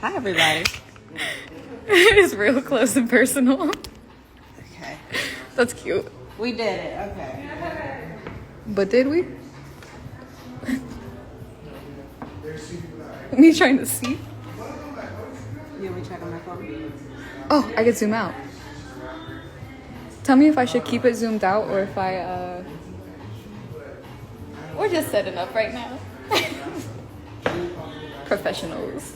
Hi, everybody. It's real close and personal. Okay. That's cute. We did it. Okay. But did we? Me trying to see? You want me check on my phone? Oh, I can zoom out. Tell me if I should keep it zoomed out or if I, We're just setting up right now. Professionals.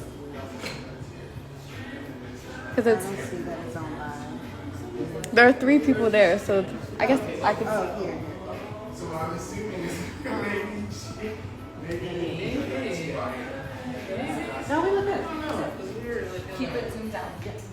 Because I don't see that it's on live. there are 3 people there, so I guess I could. Oh, here. So I'm assuming No, we look good. Keep it zoomed out. Yes.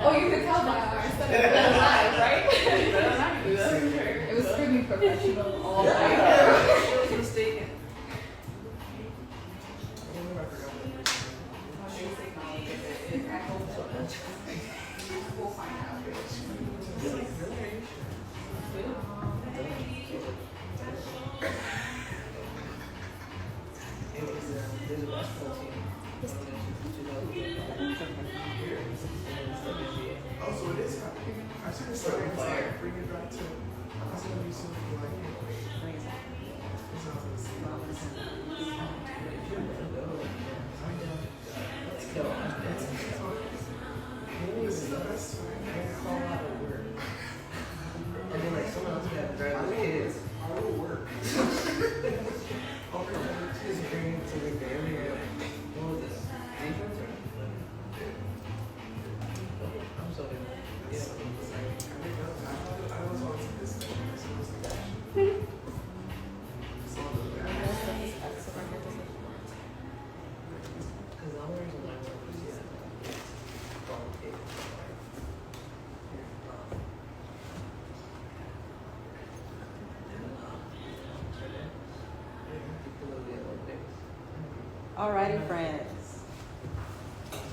Oh, you could tell by our setup live, right? It was pretty professional all night. Mistaken. We'll find out. oh, so it is happening. I should have started like bring it back to. I was gonna do something like this is the best time. Call out of work. And then like someone else would have to drive the kids. I will work. Okay. Just bring it to the family. What was this? Defense or? I'm sorry. Yeah. I was on to this thing. So it was like, it's all the bad. Because the only reason I work was Alrighty, friends.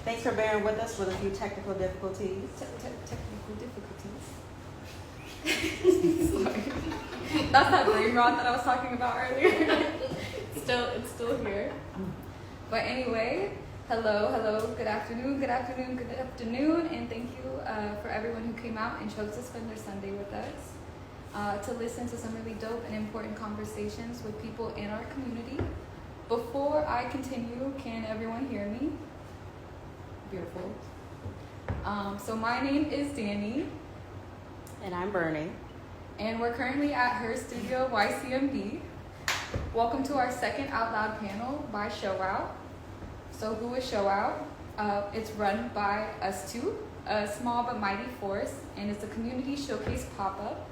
Thanks for bearing with us with a few technical difficulties. Technical difficulties. Sorry. That's that brain rot that I was talking about earlier. It's still here. But anyway, hello, good afternoon, and thank you for everyone who came out and chose to spend their Sunday with us to listen to some really dope and important conversations with people in our community. Before I continue, can everyone hear me? Beautiful. So my name is Dani. And I'm Bernie. And we're currently at her studio, YCMB. Welcome to our second OutLoud panel by ShowOut. So who is ShowOut? It's run by us two, a small but mighty force, and it's a community showcase pop-up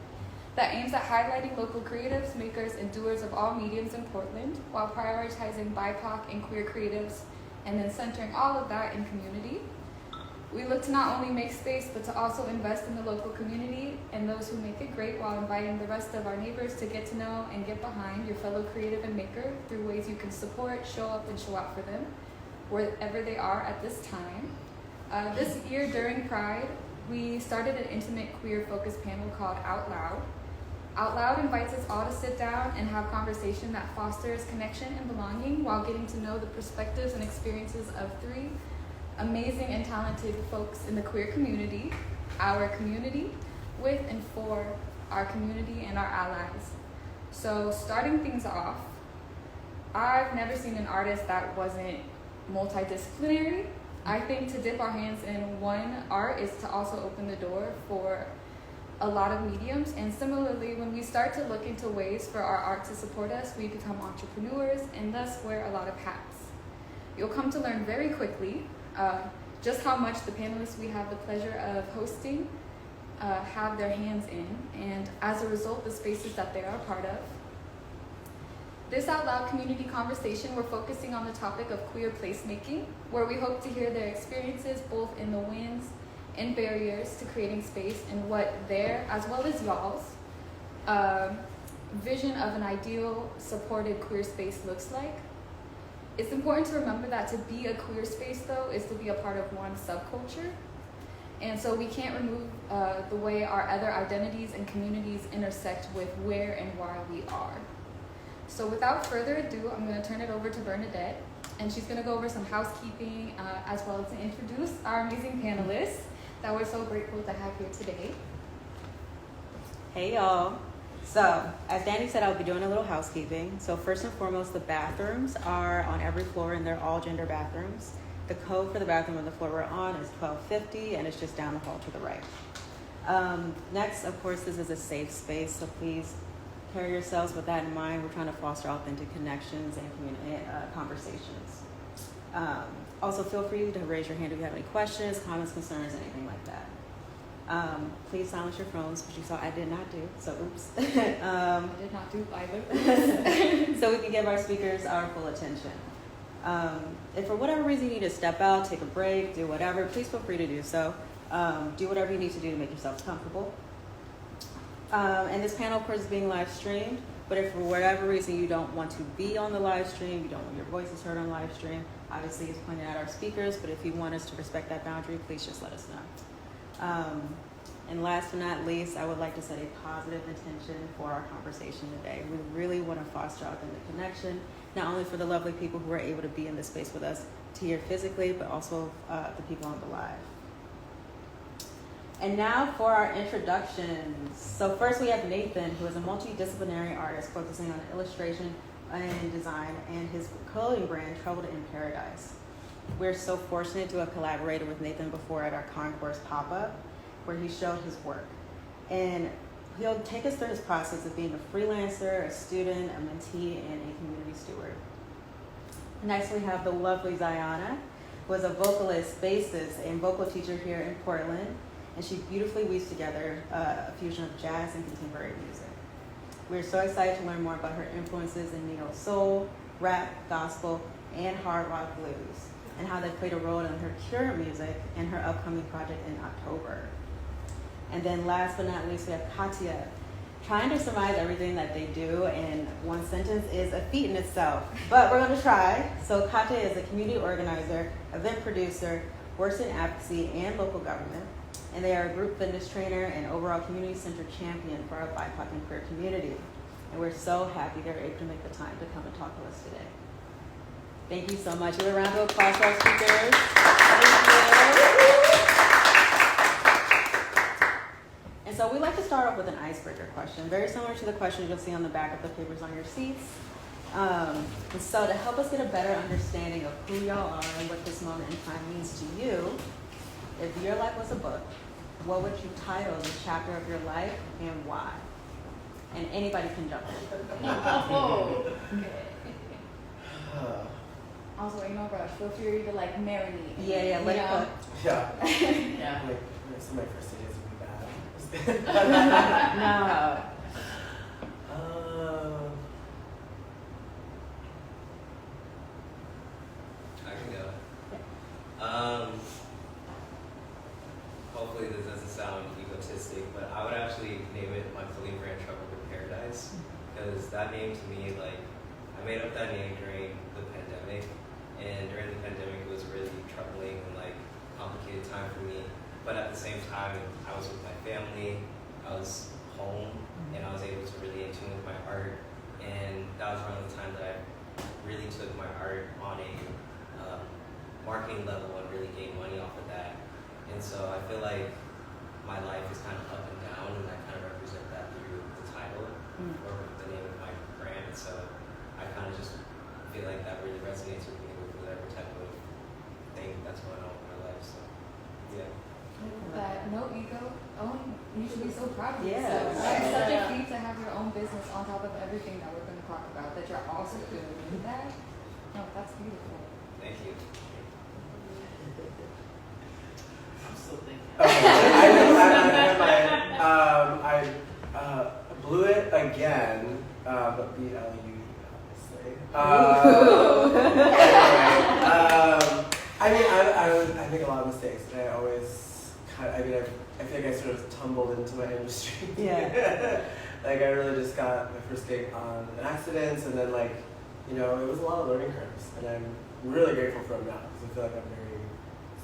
that aims at highlighting local creatives, makers, and doers of all mediums in Portland while prioritizing BIPOC and queer creatives and then centering all of that in community. We look to not only make space, but to also invest in the local community and those who make it great while inviting the rest of our neighbors to get to know and get behind your fellow creative and maker through ways you can support, show up, and show out for them wherever they are at this time. This year during Pride, we started an intimate queer-focused panel called OutLoud. OutLoud invites us all to sit down and have conversation that fosters connection and belonging while getting to know the perspectives and experiences of 3 amazing and talented folks in the queer community, our community, with and for our community and our allies. So starting things off, I've never seen an artist that wasn't multidisciplinary. I think to dip our hands in one art is to also open the door for a lot of mediums, and similarly, when we start to look into ways for our art to support us, we become entrepreneurs and thus wear a lot of hats. You'll come to learn very quickly just how much the panelists we have the pleasure of hosting have their hands in, and as a result, the spaces that they are a part of. This OutLoud community conversation, we're focusing on the topic of queer placemaking, where we hope to hear their experiences both in the wins and barriers to creating space and what their, as well as y'all's, vision of an ideal supported queer space looks like. It's important to remember that to be a queer space, though, is to be a part of one subculture. And so we can't remove the way our other identities and communities intersect with where and why we are. So without further ado, I'm going to turn it over to Bernadette, and she's going to go over some housekeeping as well as to introduce our amazing panelists that we're so grateful to have here today. Hey y'all. So, as Dani said, I'll be doing a little housekeeping. So first and foremost, the bathrooms are on every floor and they're all gender bathrooms. The code for the bathroom on the floor we're on is 1250 and it's just down the hall to the right. Next, of course, this is a safe space, so please carry yourselves with that in mind. We're trying to foster authentic connections and conversations. Also, feel free to raise your hand if you have any questions, comments, concerns, anything like that. Please silence your phones, which you saw I did not do, so oops. I did not do either. So we can give our speakers our full attention. If for whatever reason you need to step out, take a break, do whatever, please feel free to do so. Do whatever you need to do to make yourselves comfortable. And this panel, of course, is being live streamed, but if for whatever reason you don't want to be on the live stream, you don't want your voices heard on live stream, obviously it's pointed at our speakers, but if you want us to respect that boundary, please just let us know. And last but not least, I would like to set a positive intention for our conversation today. We really want to foster authentic connection, not only for the lovely people who are able to be in this space with us to hear physically, but also the people on the live. And now for our introductions. So first we have Nathan, who is a multidisciplinary artist focusing on illustration and design, and his clothing brand, Troubled in Paradise. We're so fortunate to have collaborated with Nathan before at our Concourse pop-up, where he showed his work. And he'll take us through his process of being a freelancer, a student, a mentee, and a community steward. Next, we have the lovely Zyanaa, who is a vocalist, bassist, and vocal teacher here in Portland, and she beautifully weaves together a fusion of jazz and contemporary music. We're so excited to learn more about her influences in neo soul, rap, gospel, and hard rock blues, and how they played a role in her current music and her upcoming project in October. And then last but not least, we have Katya. Trying to surmise everything that they do in one sentence is a feat in itself, but we're going to try. So Katya is a community organizer, event producer, works in advocacy and local government, and they are a group fitness trainer and overall community-centered champion for our BIPOC and queer community. And we're so happy they're able to make the time to come and talk to us today. Thank you so much. Give a round of applause for our speakers. Thank you. And so we like to start off with an icebreaker question, very similar to the questions you'll see on the back of the papers on your seats. And so to help us get a better understanding of who y'all are and what this moment in time means to you, if your life was a book, what would you title this chapter of your life and why? And anybody can jump in. Also, ain't no rush. Feel free to like marinate. Yeah, let it cook. Yeah. Yeah. Like, some of my first days would be bad. No. I can go. Hopefully this doesn't sound egotistic, but I would actually name it my clothing brand, Troubled in Paradise, because that name to me, like, I made up that name during the pandemic, and during the pandemic it was a really troubling and like complicated time for me, but at the same time I was with my family, I was home, and I was able to really in tune with my art, and that was one of the times that I really took my art on a marketing level and really gained money off of that. And so I feel like my life is kind of up and down, and I kind of represent that through the title or the name of my brand. So I kind of just feel like that really resonates with me with whatever type of thing that's going on with my life. So yeah. That no ego. Oh, you should be so proud of Yeah. yourself. It's such a feat to have your own business on top of everything that we're going to talk about. That you're also doing that. No, that's beautiful. Thank you. I'm still thinking. I blew it again, but B-L-U, obviously. I make a lot of mistakes, and I always I feel like I sort of tumbled into my industry. Yeah. Like, I really just got my first gig on an accident, and then, like, it was a lot of learning curves, and I'm really grateful for them now, because I feel like I'm very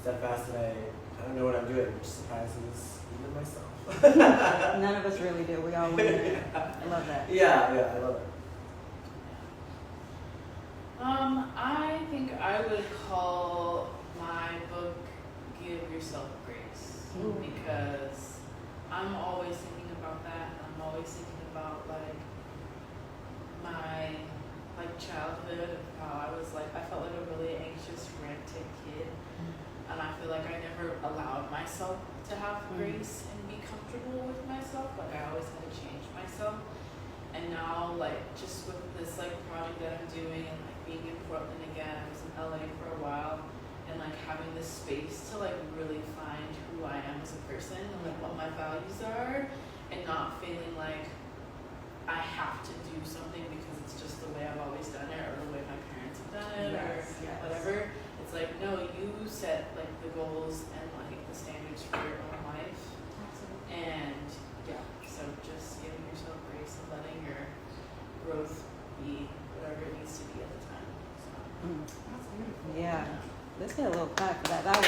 steadfast, and I I don't know what I'm doing, which surprises even myself. None of us really do. We all win it. I love that. Yeah, I love it. I think I would call my book Give Yourself Grace, because I'm always thinking about that. I'm always thinking about like my childhood and how I felt like a really anxious, frantic kid, and I feel like I never allowed myself to have grace and be comfortable with myself. Like I always had to change myself. And now, like, just with this, like, project that I'm doing and, like, being in Portland again, I was in LA for a while, and, like, having this space to, like, really find who I am as a person and, like, what my values are, and not feeling like I have to do something because it's just the way I've always done it or the way my parents have done it or whatever. It's like, no, you set, like, the goals and, like, the standards for your own life. Absolutely. And, yeah, so just giving yourself grace and letting your growth be whatever it needs to be at the time. So, That's beautiful. Yeah. Let's get a little clap for that. That was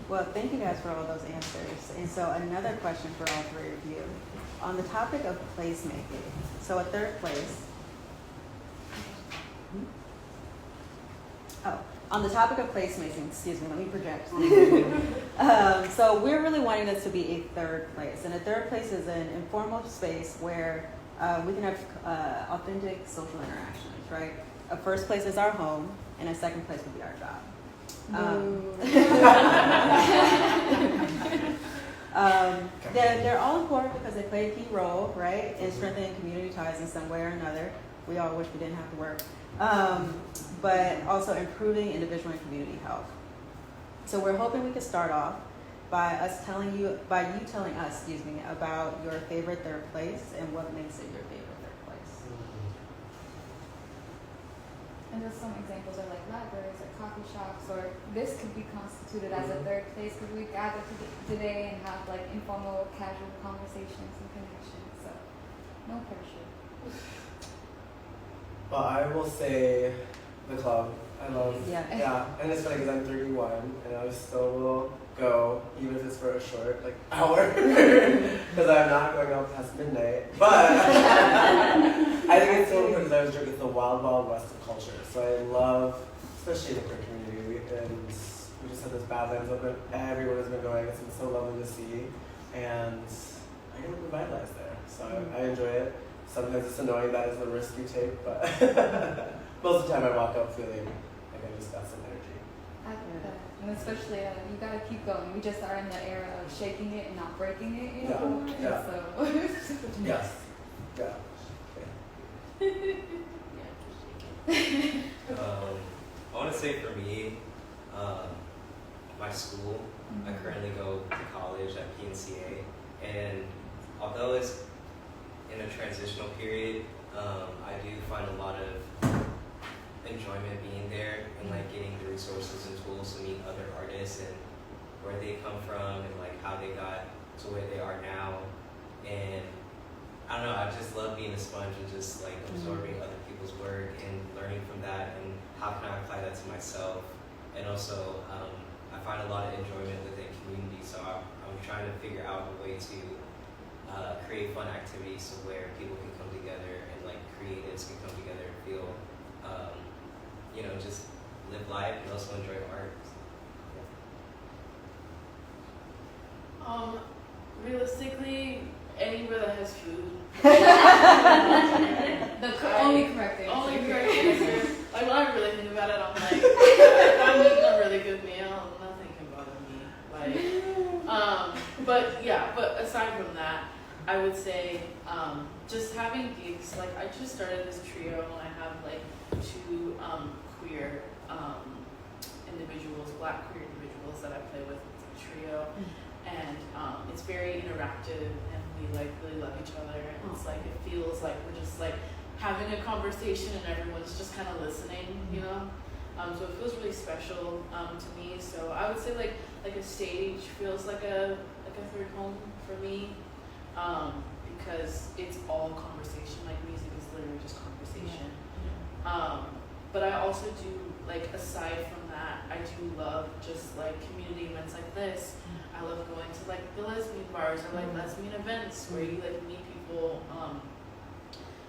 Well, thank you guys for all those answers. And so another question for all three of you. On the topic of placemaking, so a third place. On the topic of placemaking, excuse me, let me project. So we're really wanting this to be a third place. And a third place is an informal space where we can have authentic social interactions, right? A first place is our home, and a second place would be our job. They're all important because they play a key role, right, in strengthening community ties in some way or another. We all wish we didn't have to work. But also improving individual and community health. So we're hoping we could start off by you telling us, about your favorite third place and what makes it your favorite third place. And just some examples are like libraries or coffee shops, or this could be constituted as a third place because we gather today and have like informal, casual conversations and connections. So no pressure. Well, I will say the club. I love, Yeah. And it's funny because I'm 31 and I still will go, even if it's for a short, like, hour, because I'm not going out past midnight. But I think it's so important because I was drinking the wild, wild west of culture. So I love, especially in the queer community, and we just had this Badlands open. Everyone has been going. It's been so lovely to see, and I get revitalized there. So I enjoy it. Sometimes it's annoying that is the risk you take, but most of the time I walk out feeling like I just got some energy. I get that. And especially, you gotta keep going. We just are in the era of shaking it and not breaking it anymore. Yeah. So. Yes. Yeah. I want to say for me, my school, I currently go to college at PNCA, and although it's in a transitional period, I do find a lot of enjoyment being there and like getting the resources and tools to meet other artists and where they come from and like how they got to where they are now. And I don't know, I just love being a sponge and just like absorbing other people's work and learning from that and how can I apply that to myself. And also, I find a lot of enjoyment within community, so I'm trying to figure out a way to create fun activities so where people can come together and like creatives can come together and feel, just live life and also enjoy art. Realistically, anywhere that has food. Only correct answer. Only correct answer. Like when I really think about it, I'm like, if I'm eating a really good meal, nothing can bother me. But aside from that, I would say just having gigs. Like I just started this trio, and I have like two queer individuals, Black queer individuals that I play with. It's a trio, and it's very interactive, and we like really love each other. And it's like it feels like we're just like having a conversation, and everyone's just kind of listening, So it feels really special to me. So I would say like a stage feels like a third home for me. Because it's all conversation, like music is literally just conversation. But I also do, like, aside from that, I do love just like community events like this. I love going to like the lesbian bars or like lesbian events where you like meet people,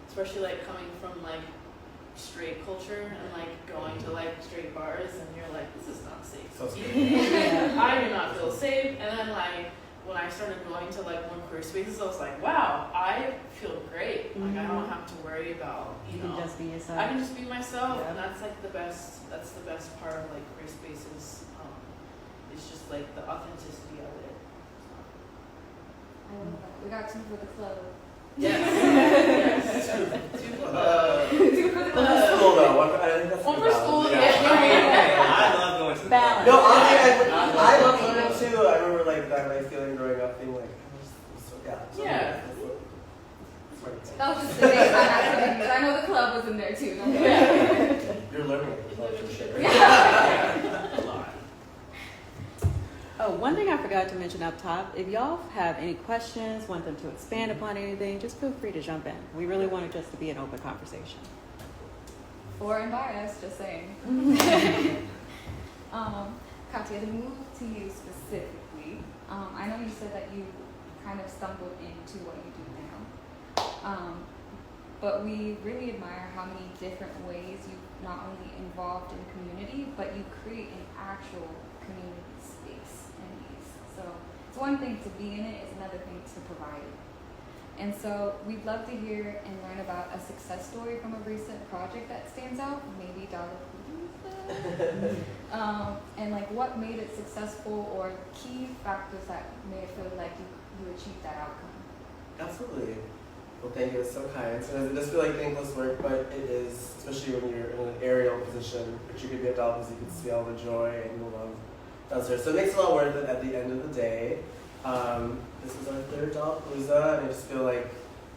especially like coming from like straight culture and like going to like straight bars and you're like, this is not safe. So I do not feel safe. And then like when I started going to like more queer spaces, I was like, wow, I feel great. Like I don't have to worry about, you know, can just be yourself. I can just be myself, Yeah. and that's like the best. That's the best part of like queer spaces. It's just like the authenticity of it. I love that. We got two for the club. Yes. Yes. Two for the School though, I think that's One for school. Yeah. I love going to the Balance. No, honestly, I love learning too. I remember like that like feeling growing up, being like, Yeah. That was just the days I had to use. I know the club was in there too. No? You're learning a lot for sure. A lot. Oh, one thing I forgot to mention up top, if y'all have any questions, want them to expand upon anything, just feel free to jump in. We really want it just to be an open conversation. Or unbiased, just saying. Katya, to move to you specifically, I know you said that you kind of stumbled into what you do now. But we really admire how many different ways you not only involved in community, but you create an actual community space in these. So it's one thing to be in it, it's another thing to provide it. And so we'd love to hear and learn about a success story from a recent project that stands out, maybe and like what made it successful or key factors that made it feel like you achieved that outcome. Absolutely. Well, thank you. It's so kind. Sometimes it does feel like thankless work, but it is, especially when you're in an aerial position, which you could be at Dolphins, you can see all the joy and the love downstairs. So it makes it all worth it at the end of the day. This is our third Dollapalooza, and I just feel like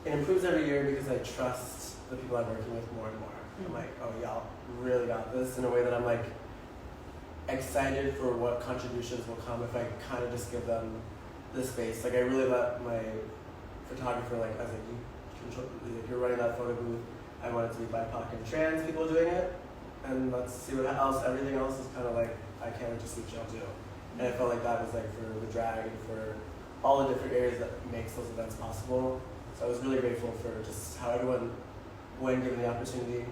it improves every year because I trust the people I'm working with more and more. I'm like, oh, y'all really got this, in a way that I'm like excited for what contributions will come if I kind of just give them the space. Like I really let my photographer, like I was like, you're running that photo booth, I want it to be BIPOC and trans people doing it, and let's see what else. Everything else is kind of like, I can't wait to see what y'all do. And I felt like that was like for the drag and for all the different areas that makes those events possible. So I was really grateful for just how everyone, when given the opportunity,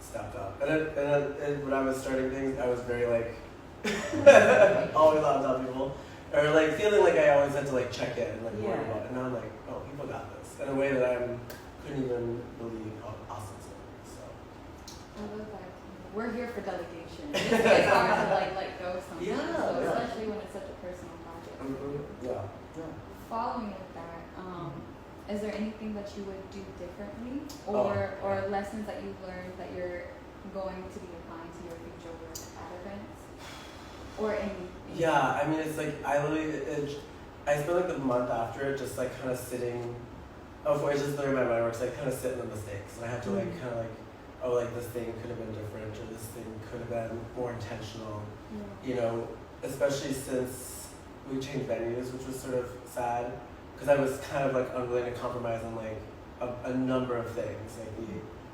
stepped up. And when I was starting things, I was very like, always on top of people. Or like feeling like I always had to like check in and like worry about it. And now I'm like, oh, people got this. In a way that I couldn't even believe how awesome it was. So. I love that. We're here for delegation. It's hard to like let go sometimes, especially when it's such a personal project. Yeah. Following with that, is there anything that you would do differently, or lessons that you've learned that you're going to be applying to your future work at events, or any? Yeah, I mean, it's like I spent like the month after it just like kind of sitting. Oh, it's just literally my mind works like kind of sitting in the mistakes, and I have to like kind of like, oh, like this thing could have been different, or this thing could have been more intentional. You know, especially since we changed venues, which was sort of sad, because I was kind of like unwilling to compromise on like a number of things. Like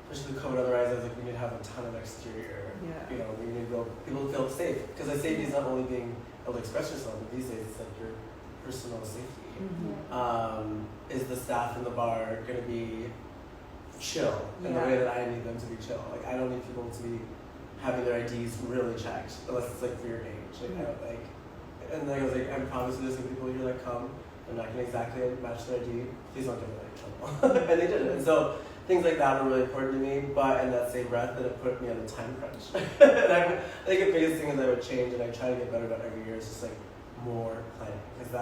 especially the COVID otherwise, I was like, we need to have a ton of exterior. You know, we need people to feel safe, because like safety is not only being able to express yourself, but these days it's like your personal safety. Is the staff in the bar going to be chill in the way that I need them to be chill? Like I don't need people to be having their IDs really checked unless it's like for your age. Like I don't like. And then I was like, I promise you, there's some people here that come. I'm not going to exactly match their ID. Please don't give me any trouble. And they didn't. And so things like that were really important to me. But in that same breath, that it put me on a time crunch. And I think the biggest thing is I would change, and I try to get better about every year. Is just like more planning, because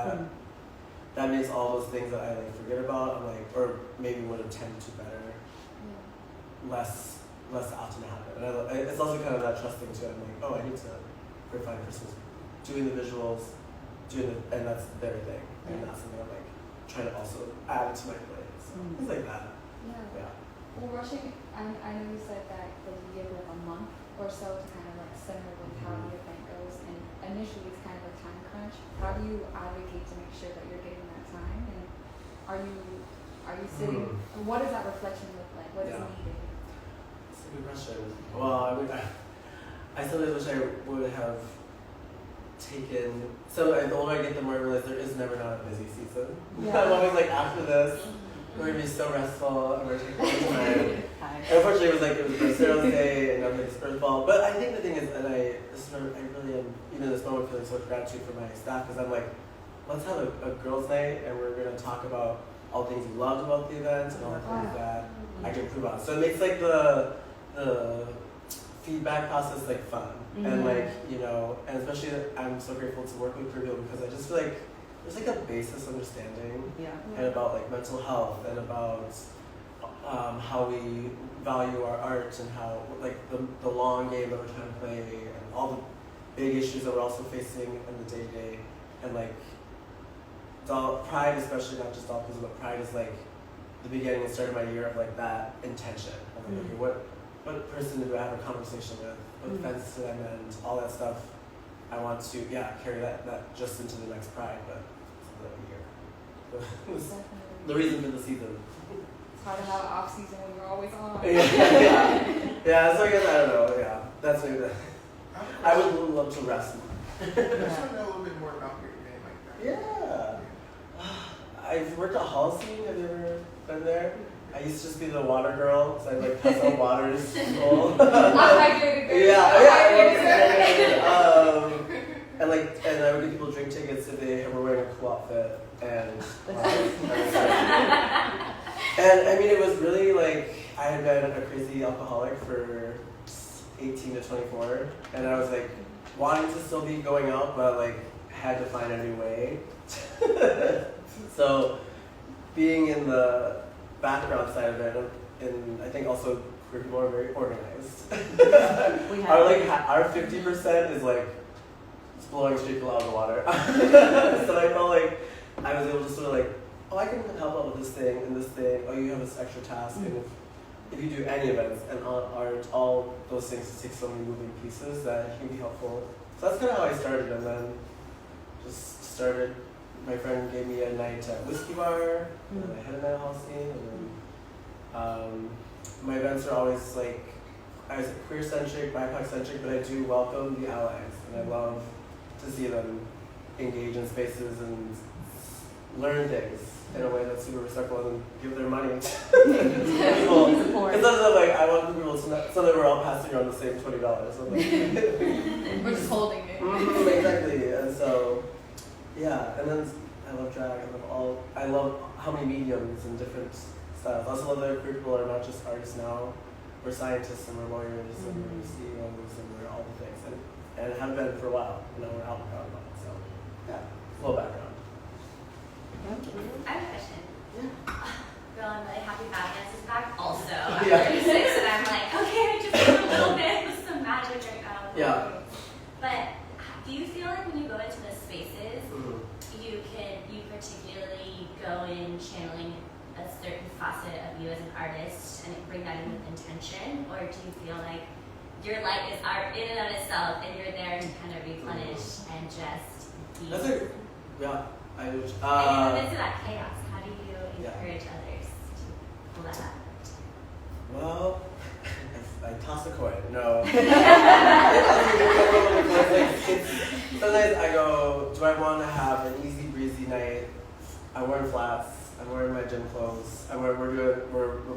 that makes all those things that I like forget about. I'm like, or maybe would have tended to better, less often to happen. And it's also kind of that trusting too. I'm like, oh, I need to find a person doing the visuals, and that's their thing, and that's something I'm like trying to also add to my plate. So things like that. Yeah. Well, rushing, I know you said that you give like a month or so to kind of like center with how the event goes, and initially it's kind of a time crunch. How do you advocate to make sure that you're getting that time? And are you sitting? What does that reflection look like? What's Yeah. needed? That's a good question. Well, I mean, I sometimes wish I would have taken. So the older I get, the more I realize there is never not a busy season. Yeah. I'm always like, after this, we're gonna be so restful and we're taking all the time. And unfortunately, it was Sarah's Day and now it's Earth Ball. But I think the thing is, and I really am, even in this moment, feeling so much gratitude for my staff because I'm like, let's have a girls' night and we're gonna talk about all the things we loved about the event and all the things that I can improve on. So it makes like the feedback process like fun and like, you know, and especially I'm so grateful to work with Preview because I just feel like there's like a basis understanding and about like mental health and about how we value our art and how like the long game that we're trying to play and all the big issues that we're also facing in the day-to-day and like Pride, especially not just Dolphins, but Pride is like the beginning and start of my year of like that intention. Of like, okay, what person do I have a conversation with? What fence did I mend? All that stuff. I want to carry that just into the next Pride, but it's another year. The reason for the season. It's hard to have an off season when you're always on. Yeah. So I guess I don't know. Yeah, that's maybe that. I would love to rest. I just want to know a little bit more about your event like that. Yeah. I've worked at Holocene. Have you ever been there? I used to just be the water girl, so I'd like pass out waters to people. And I would give people drink tickets if they were wearing a cool outfit. And I mean, it was really like, I had been a crazy alcoholic for 18 to 24, and I was like, wanting to still be going out, but like, had to find a new way. So, being in the background side of it, and I think also queer people are very organized. Our 50% is like it's blowing straight people out of the water. So I felt like I was able to sort of like, oh, I can help out with this thing and this thing. Oh, you have this extra task, and if you do any events and art, all those things take so many moving pieces that can be helpful. So that's kind of how I started, and then just started. My friend gave me a night at Whiskey Bar, and then I had a night at Holocene, and then my events are always like, I was queer-centric, BIPOC-centric, but I do welcome the allies, and I love to see them engage in spaces and learn things in a way that's super respectful and give their money to people. Instead of like, I want people to know, so that we're all passing around the same $20. So like, we're just holding it. Exactly, and so, yeah, and then I love drag, I love how many mediums and different styles. I also love that queer people are not just artists now, we're scientists and we're lawyers and we're CEOs and we're all the things, and have been for a while, we're out and proud about it, so, yeah, a little background. I have a question. Girl, I'm really happy Badlands is back also. I'm Yeah. 36 and I'm like, okay, I just need a little bit of some magic right now. Yeah. But do you feel like when you go into the spaces, you particularly go in channeling a certain facet of you as an artist and bring that in with intention? Or do you feel like your light is art in and of itself and you're there to kind of replenish and just be? That's it. Yeah. And in the midst of that chaos, how do you encourage others to pull that up? Well, I toss a coin. No. Sometimes I go, do I want to have an easy breezy night? I'm wearing flats. I'm wearing my gym clothes. We're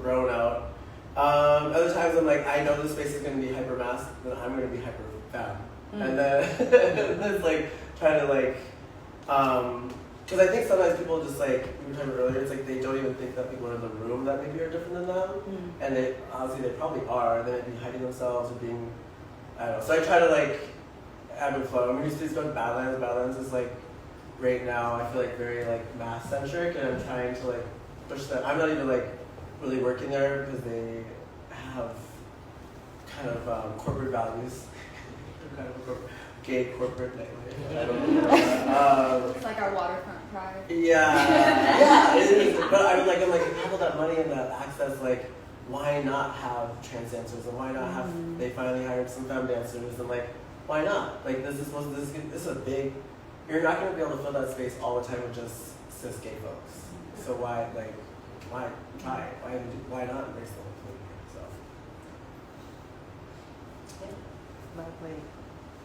grown out. Other times I'm like, I know this space is going to be hyper masked, then I'm going to be hyper fab. And then it's like trying to like, because I think sometimes people just like, we were talking earlier, it's like they don't even think that people are in the room that maybe are different than them. And they, honestly, they probably are. They might be hiding themselves or being, I don't know. So I try to like, ebb and flow. I mean, we used to go to Badlands. Badlands is like, right now, I feel like very like mass-centric, and I'm trying to like push that. I'm not even like really working there because they have kind of corporate values. Kind of gay corporate nightlife. I don't know. It's like our waterfront pride. Yeah, it is. But I'm like, if you have all that money and that access, like, why not have trans dancers, and why not have? They finally hired some femme dancers, and like, why not? Like, this is a big. You're not going to be able to fill that space all the time with just cis gay folks. So why try? Why not embrace them? Lovely.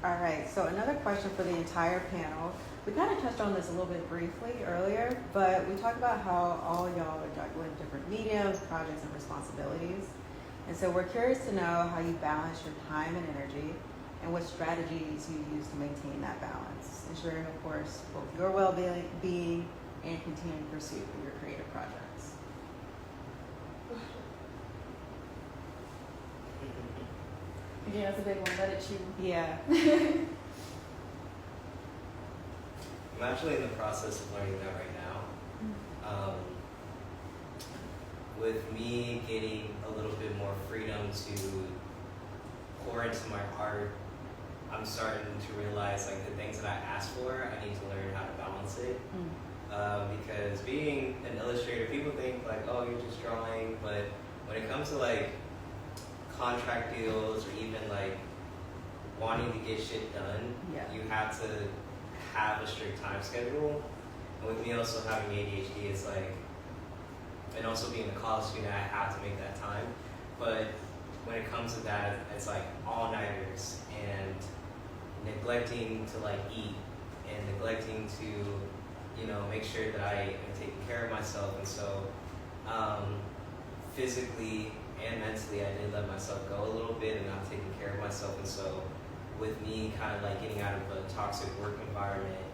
All right, so another question for the entire panel. We kind of touched on this a little bit briefly earlier, but we talked about how all y'all are juggling different mediums, projects, and responsibilities. And so we're curious to know how you balance your time and energy and what strategies you use to maintain that balance, ensuring, of course, both your well-being and continuing pursuit of your creative projects. Yeah, that's a big one. Let it chew. Yeah. I'm actually in the process of learning that right now. With me getting a little bit more freedom to pour into my art, I'm starting to realize like the things that I asked for, I need to learn how to balance it. Because being an illustrator, people think like, oh, you're just drawing, but when it comes to like contract deals or even like wanting to get shit done, you have to have a strict time schedule. And with me also having ADHD, it's like, and also being a college student, I have to make that time. But when it comes to that, it's like all-nighters and neglecting to like eat and neglecting to, you know, make sure that I am taking care of myself. And so physically and mentally, I did let myself go a little bit and not taking care of myself. And so with me kind of like getting out of a toxic work environment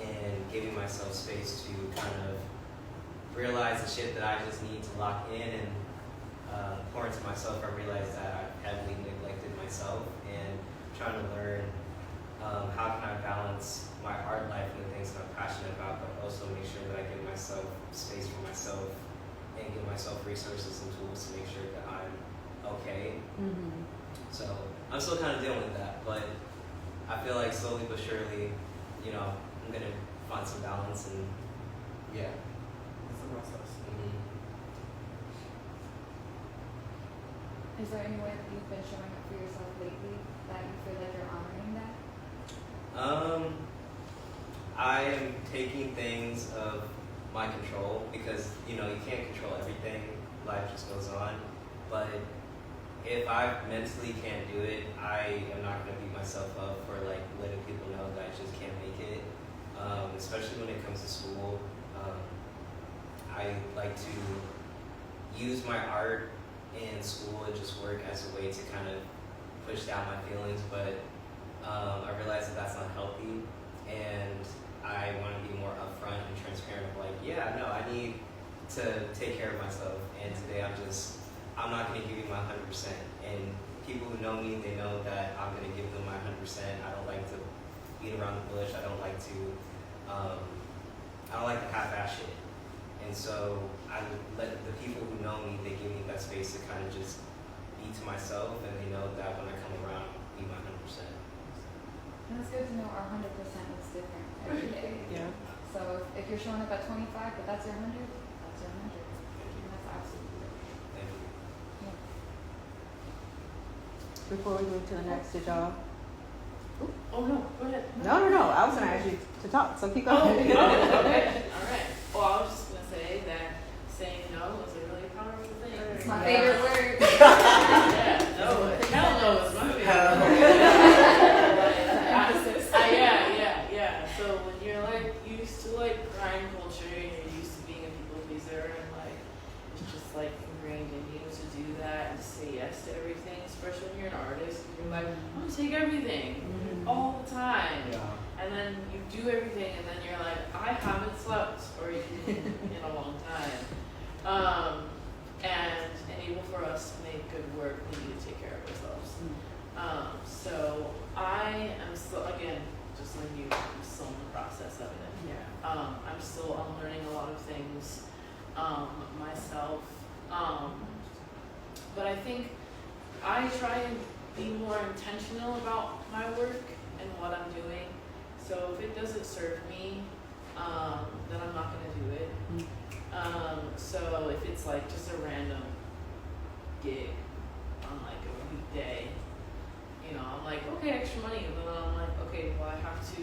and giving myself space to kind of realize the shit that I just need to lock in and pour into myself, I realized that I've heavily neglected myself and trying to learn how can I balance my art life and the things that I'm passionate about, but also make sure that I give myself space for myself and give myself resources and tools to make sure that I'm okay. So I'm still kind of dealing with that, but I feel like slowly but surely, you know, I'm gonna find some balance and yeah. It's the process. Is there any way that you've been showing up for yourself lately that you feel like you're honoring that? I am taking things of my control because, you know, you can't control everything. Life just goes on. But if I mentally can't do it, I am not going to beat myself up for like letting people know that I just can't make it. Especially when it comes to school. I like to use my art in school and just work as a way to kind of push down my feelings, but I realize that that's not healthy, and I want to be more upfront and transparent of like, yeah, no, I need to take care of myself, and today I'm not going to give you my 100%, and people who know me, they know that I'm going to give them my 100%. I don't like to beat around the bush. I don't like to half-ass shit. And so I let the people who know me, they give me that space to kind of just be to myself, and they know that when I come around, I'll be my 100%. And it's good to know our 100% looks different every day. Yeah. So if you're showing up at 25, but that's your 100, that's your 100. And that's absolutely perfect. Thank you. Yeah. Before we move to the next, did y'all? Oh no, go ahead. No. I was gonna ask you to talk, so keep Oh, going. okay. All right. Well, I was just gonna say that saying no is a really powerful thing. It's my favorite word. Yeah, no, hell no is my favorite. Yeah. So when you're like used to like grind culture and you're used to being a people pleaser and like it's just like ingrained in you to do that and to say yes to everything, especially when you're an artist, you're like, I'm gonna take everything all the time. Yeah. And then you do everything, and then you're like, I haven't slept or eaten in a long time. And enable for us to make good work, we need to take care of ourselves. So I am still, again, just like you, I'm still in the process of it. Yeah. I'm still unlearning a lot of things myself. But I think I try and be more intentional about my work and what I'm doing. So if it doesn't serve me, then I'm not gonna do it. So if it's like just a random gig on like a weekday, you know, I'm like, okay, extra money, but then I'm like, okay, well I have to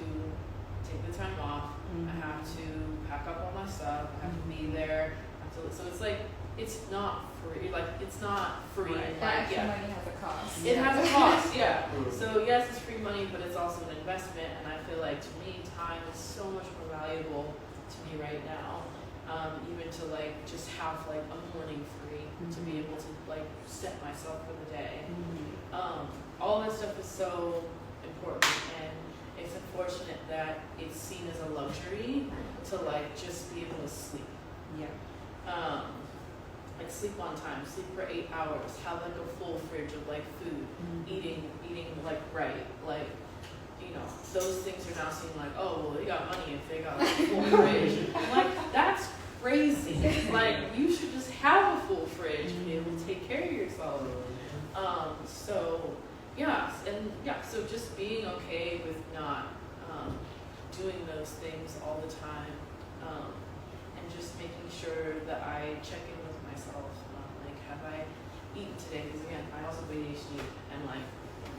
take the time off, I have to pack up all my stuff, I have to be there, so it's like, it's not free. Like it's not free. That Like extra yeah, money has a cost. it has a cost. Yeah. Mm. So yes, it's free money, but it's also an investment, and I feel like to me, time is so much more valuable to me right now. Even to like just have like a morning free to be able to like set myself for the day. All that stuff is so important, and it's unfortunate that it's seen as a luxury to like just be able to sleep. Yeah. Like sleep on time, sleep for 8 hours, have like a full fridge of like food, eating like right, like you know, those things are now seen like, oh well, they got money if they got like a full fridge. I'm like, that's crazy. Like you should just have a full fridge and be able to take care of yourself. So yeah, and yeah, so just being okay with not doing those things all the time, and just making sure that I check in with myself. Like, have I eaten today? Because again, I also have ADHD, and like,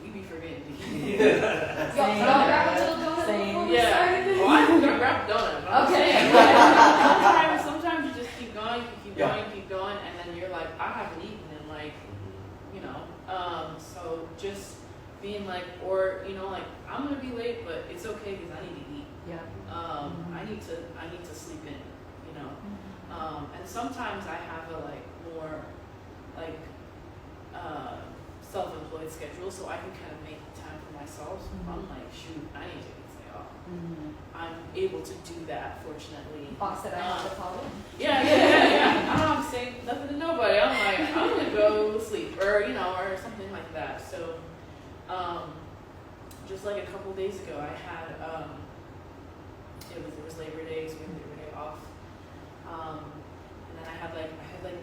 we be forgetting to eat. Y'all grab a little donut before we Yeah. started? Well, I'm gonna grab a donut. But I'm Okay. saying, like, sometimes you just keep going, keep going, and then you're like, I haven't eaten in like, you know. So just being like, or you know, like I'm gonna be late, but it's okay because I need to eat. Yeah. I need to sleep in, you know. And sometimes I have a like more like self-employed schedule, so I can kind of make time for myself. I'm like, shoot, I need to get today off. I'm able to do that, fortunately. Boss that I have to follow. Yeah. I don't have to say nothing to nobody. I'm like, I'm gonna go sleep, or you know, or something like that. So, just like a couple days ago, I had it was Labor Day, so we had Labor Day off, and then I had like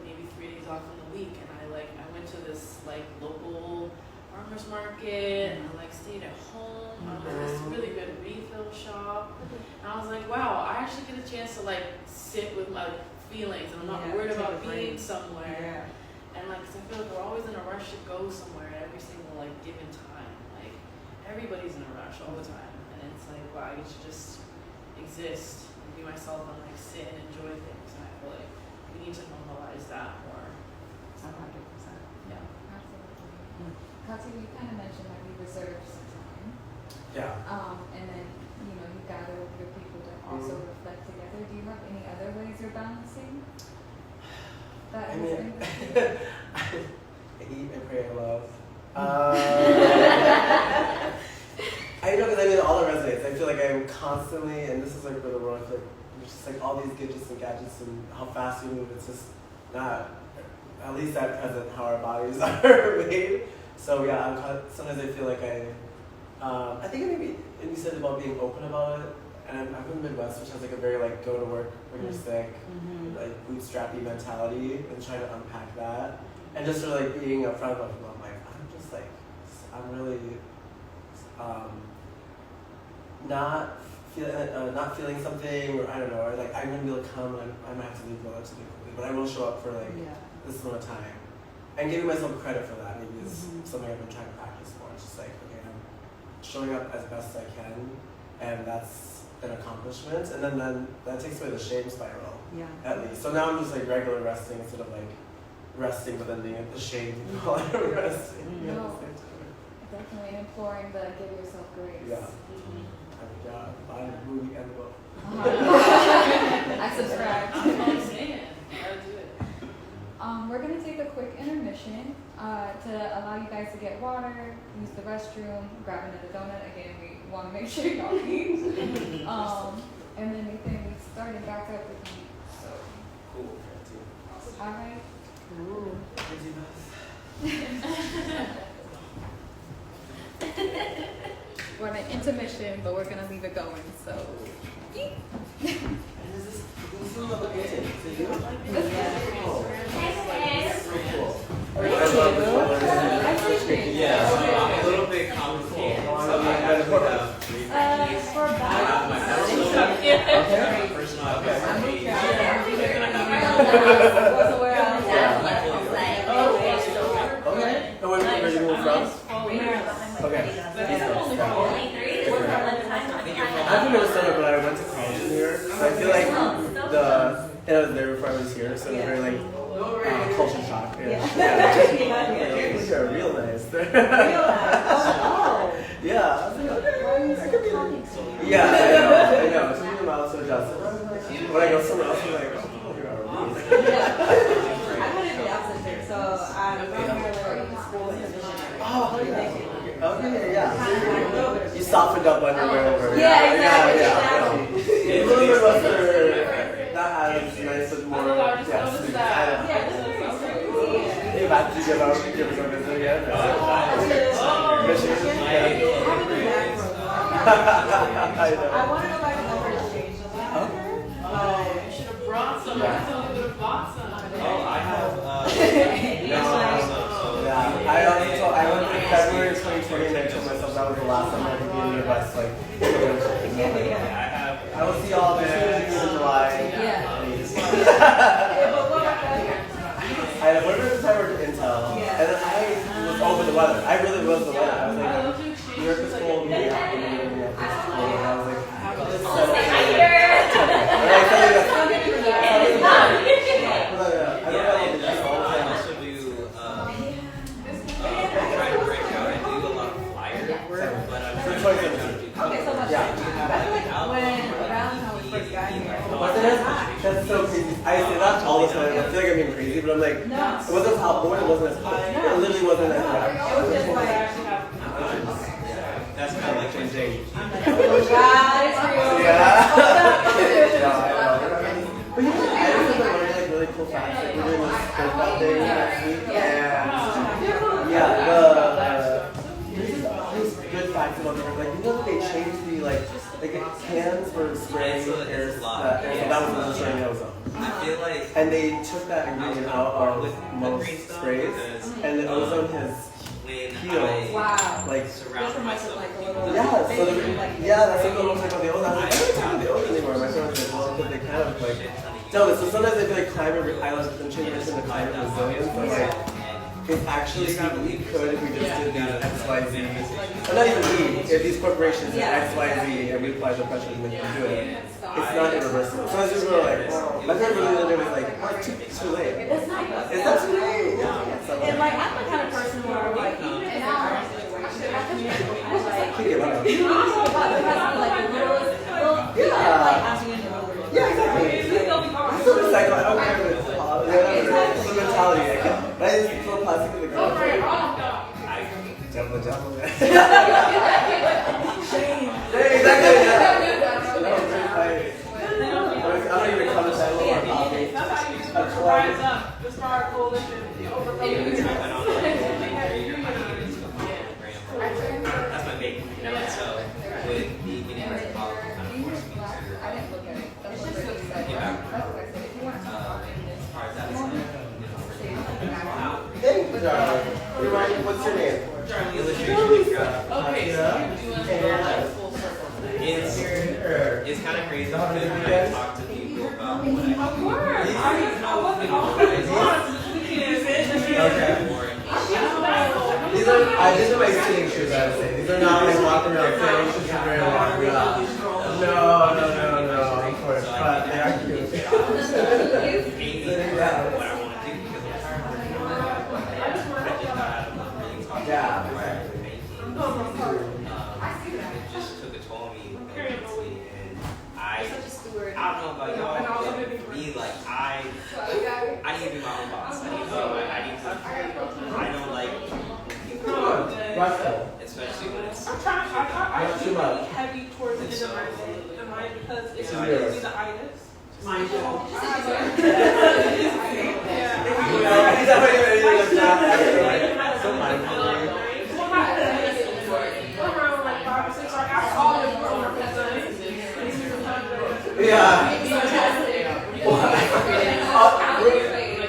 maybe 3 days off in the week, and I went to this like local farmers market, and I like stayed at home. I went to this really good refill shop, and I was like, wow, I actually get a chance to like sit with my feelings, and I'm not worried about being somewhere. And like, 'cause I feel like we're always in a rush to go somewhere at every single like given time. Like everybody's in a rush all the time, and it's like, wow, I get to just exist and be myself and like sit and enjoy things. And I feel like we need to normalize that more. 100%. Yeah. Absolutely. Katya, you kind of mentioned that you reserve some time. Yeah. And then, you know, you gather with your people to also reflect together. Do you have any other ways you're balancing? That I has mean, been- I eat and pray and love. I know, because I mean, all the resonates. I feel like I'm constantly, and this is like for the world, I feel like there's just like all these gadgets and how fast we move. It's just not, at least at present, how our bodies are made. So yeah, sometimes I feel like I think maybe, and you said about being open about it, and I'm from the Midwest, which has like a very like go to work when you're sick, like bootstrappy mentality, and trying to unpack that, and just sort of like being upfront about people. I'm like, I'm really not feeling something, or I don't know, or like I'm gonna be able to come and I might have to leave relatively quickly, but I will show up for like this amount of time, and giving myself credit for that maybe is something I've been trying to practice more. It's just like, okay, I'm showing up as best I can, and that's an accomplishment, and then that takes away the shame spiral. Yeah. At least. So now I'm just like regular resting instead of like resting but then being ashamed while I'm resting. No. At the same time. Definitely, and imploring the give yourself grace. Yeah. I mean, buy the movie and the book. I subscribe. I'm only saying, I gotta do it. We're gonna take a quick intermission to allow you guys to get water, use the restroom, grab another donut. Again, we want to make sure y'all eat. And then we can be starting back up with you. So, Cool. all right. Ooh. We're in an intermission, but we're gonna leave it going. So. And is this another painting? Is it you? I appreciate it. Yeah, a little bit complicated. So I actually have For back. personal application. Somewhere else. Okay. And where did you move from? Okay. I've been to Minnesota, but I went to college in New York, so I feel like and I was there before I was here, so it was very like culture shock. Yeah, I was like, okay, I could be like, yeah, I know. Some people are so adjusted. When I go somewhere else, I'm like, oh, you're I had it the opposite thing, so I'm primarily school position. Oh, okay, yeah. You softened up on your way over. Yeah, exactly. Yeah. A little bit lesser, not as nice as more. What is that? Yeah, this is very Are you about to give us a visit again? Michigan? I haven't been back for a while. I I know. want to go back and never exchange. Okay. You should have brought some. I would have bought some. Oh, I have. Yeah, I went in February 2020 and I told myself that was the last time I would be in the Midwest. Like, I will see y'all there in July. Yeah. But what about that? I went to the time to Intel, and then I was over the weather. I really was the weather. I was like, New York is cold, Minneapolis is cold, and I was like, this is so cold. That's so crazy. I say that all the time. I feel like I'm being crazy, but I'm like, it wasn't how boring, it wasn't as cold. It literally wasn't as bad. It was just like, That's kind of like changing. But you know, I just been learning like really cool facts. Like we're doing this profile thing next week. There's all these good facts about them. Like you know that they changed the like cans for spraying air. So that was the spraying ozone. I feel like. And they took that ingredient out of most sprays, and the ozone has peeled. wow. Like Surround myself. yeah, so that's like the whole thing about the ozone. I was like, I don't talk about the ozone anymore. My friends like, well, because they kind of like tell me. So sometimes I feel like climate islands and changes into climate resilience, but like it's actually we could if we just did these X, Y, Z. Or not even we, if these corporations did X, Y, Z, and we applied the pressure and we can do it. It's not irreversible. So I was just really like, oh. My friend really the other day was like, oh, it's too late. It's not. It's not too late. Yeah. So, And like, I'm the kind of person where like, even if it's a hard situation, I can like, give up. you know, about the person like the littlest, like asking in the room. Yeah, exactly. I'm so recycled. I don't care if it's it's the mentality. I get, but I just throw plastic in the garbage. Devil. Exactly. I'm not even coming to that little coffee. Rise up. The Star Coalition. That's my big, you know, so with the beginning of college, kind of forced me to get back. Thank you, darling. What's your name? Okay, so you're doing full circle. It's kind of crazy because when I talk to people about what I These are my singing shoes, I would say. These are not like walking around singing shoes are very long. No, of course. But they are cute. what I want to do because I'm tired of working on it. I just know how to really talk to Yeah. people where I'm making it just took a toll on me immensely, and I don't know about y'all, but me, like, I need to be my own boss. I don't like especially when it's I feel like heavy towards the end of my day. Am I because it's going to be the itis? Mine too.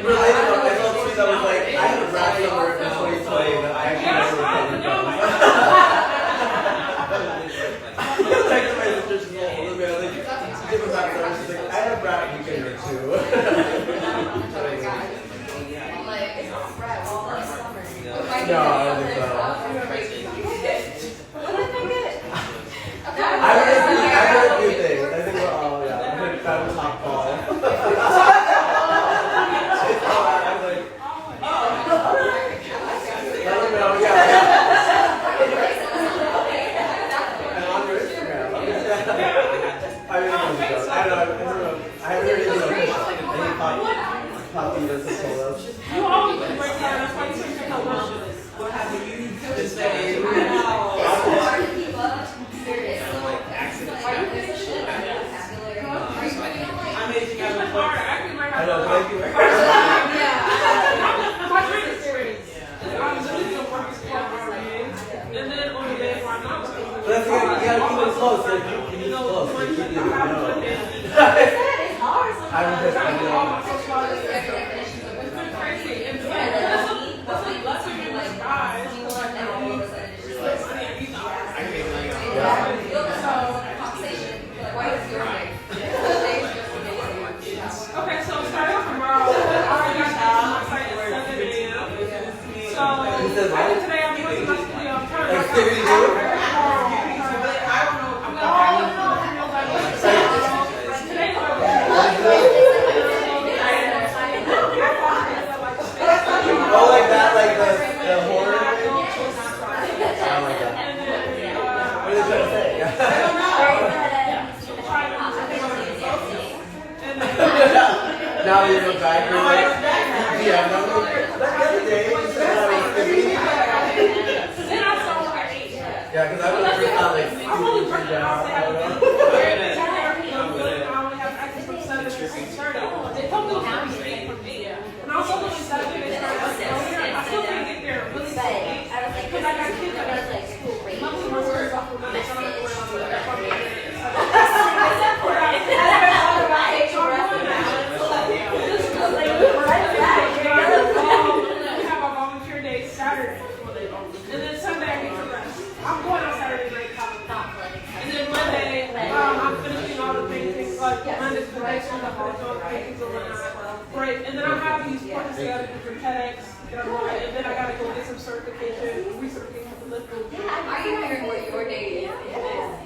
Related, I was like, I had a rap number in 2020 that I actually never recovered from. I had a rap weekend or two. No, But that's you gotta keep it close. Like, keep it close. Like, keep it It's hard sometimes. I'm just It's been crazy. And that's like blessing in disguise. Okay, so starting off tomorrow, I already got my site at 7 a.m. So, I think today I'm going to my studio. I'm trying to knock out I don't know. I'm Oh, like that, like the horror thing? I like that. What are they trying to say? Now you're going back. You're like, yeah, no, the other day, you said I was 50. Yeah, because I was freaked out like 2 down. I don't know. They told me it was 8 from 8. And I was only 7 they started us earlier. I still can't get there really late. Because I got kids that are like school. Nothing more worries off of that. We have a volunteer day Saturday. And then Sunday I get to rest. I'm going on Saturday night probably. And then Monday, I'm finishing all the paintings. Like Monday's collection, I'm finishing all the paintings and whatnot. Great. And then I have these courses that I do for TEDx. And then I gotta go get some certification, recertification for the lift. I'm hearing what your day is.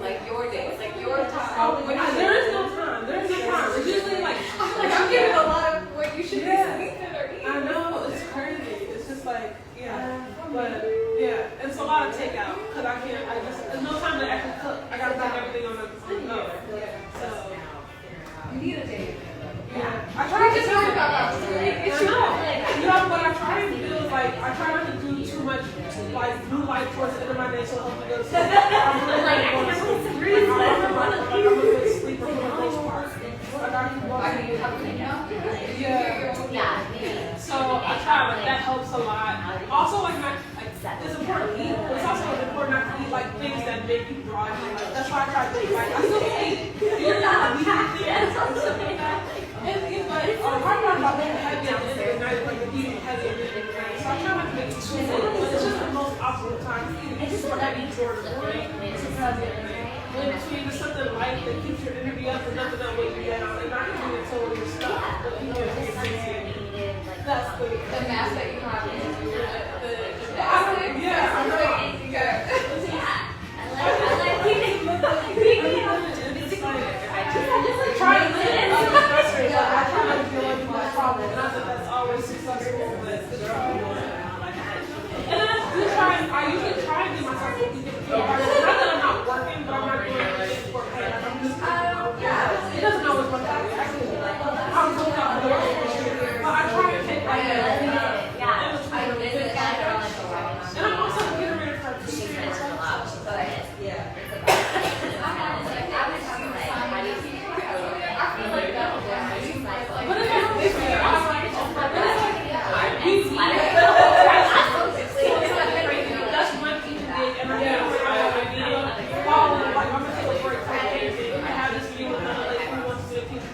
Like your day. It's like your time. There is no time. There is no time. It's usually like I'm giving a lot of what you should be sleeping or eating. I know, it's crazy. It's just like, yeah. But, yeah, it's a lot of takeout. Because there's no time to actually cook. I gotta put everything on the go. So, You need a day. yeah. I try to just talk about that. It's not. You know what I try to do is like, I try not to do too much like blue light towards the end of my day so hopefully go to sleep. I'm really going to sleep. I'm a good sleeper for the most part. I gotta keep walking. Yeah. So I try, like that helps a lot. Also, like it's important to eat, but it's also important not to eat like things that make you groggy. Like, that's why I try to eat. Like I still eat. You're not eating things and stuff like that. And it's like, I'm not about being heavy at the end of the night, like eating heavy at the end of the night. So I try not to make it too late, but it's just the most optimal time to eat. It's just what I eat towards the morning. In between, there's something light that keeps your energy up and nothing that weighs you down. And not eating until you're stuck. But you know, that's the mask that you have is yeah, I know. Try to live it. I try not to feel like my problem. Not that that's always successful, but it's try. And then I usually try and give myself a different feel. Not that I'm not working, but I'm not doing anything for pay. Like I'm just, yeah. It doesn't always work that way. Actually, I'm going out for the work. But I try to take like and I'm also getting rid of her too. Yeah. That's one thing to dig, and I'm going to like I'm gonna take a break from anything. I have this meeting with another lady who wants to do a piece of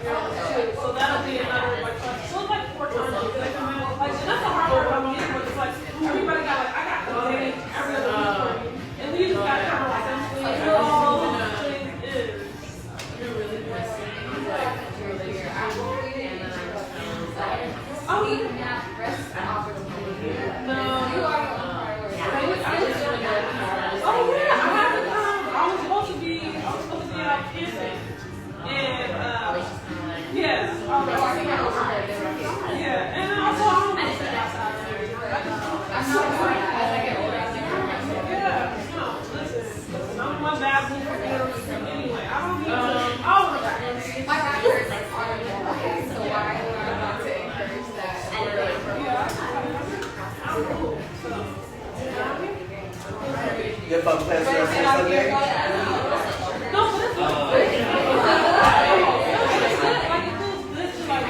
too, so that'll be another like so it's like 4 times a week. Like and that's the hard part about me, but it's like everybody got like I got the day every other week for me, and we just got kind of like all the thing is. You're really blessed. Oh, you have rest opportunity. No, you are on priority. Oh yeah, I was supposed to be out camping, and yeah, yeah, and also I don't want to sit outside. Yeah, no, listen, I'm one bad move for anyway. I don't need to. My doctor is like already so why would I want to encourage that? I'm cool. So, You have fun plans for the rest of Sunday? no, but it's like it feels good to like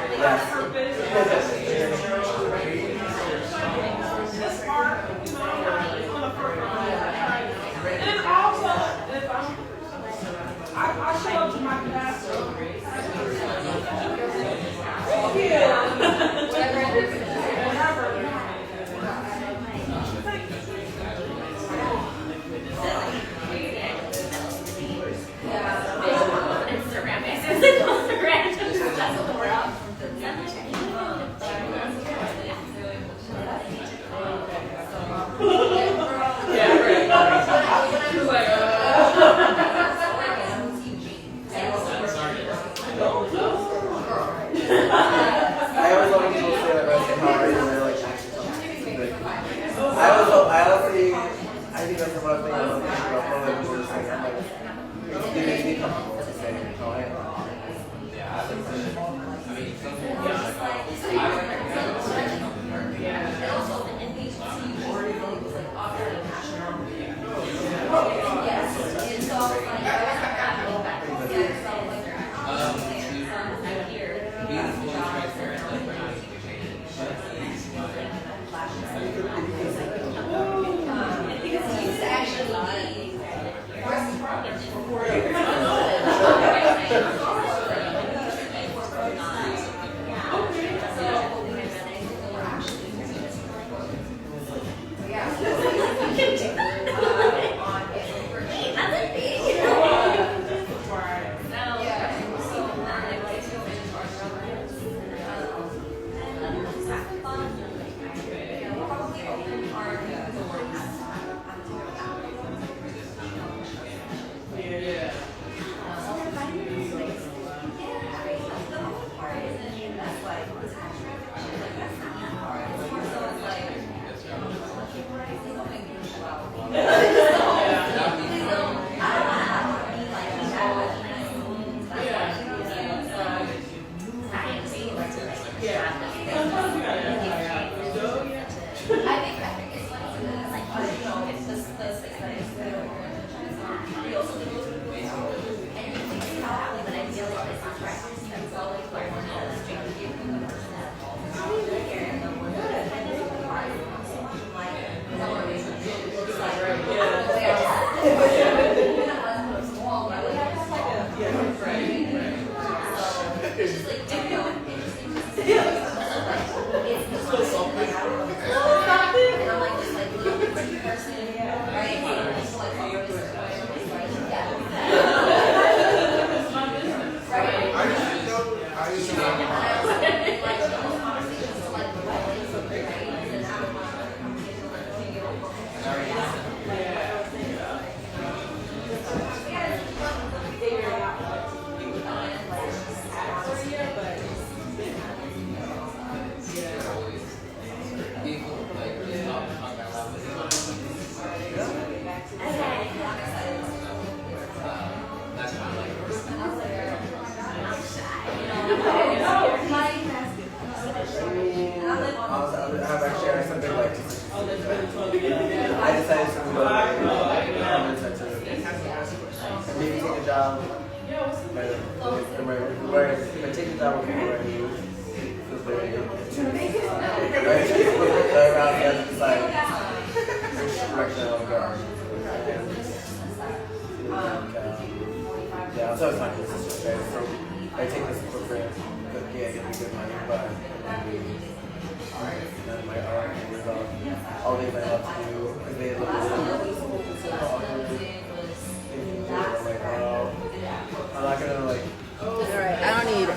relax purpose. This art, you know, I'm not on the first one. And think that's the one thing I love about Poland is just like, I'm like, it makes me comfortable to say how I am.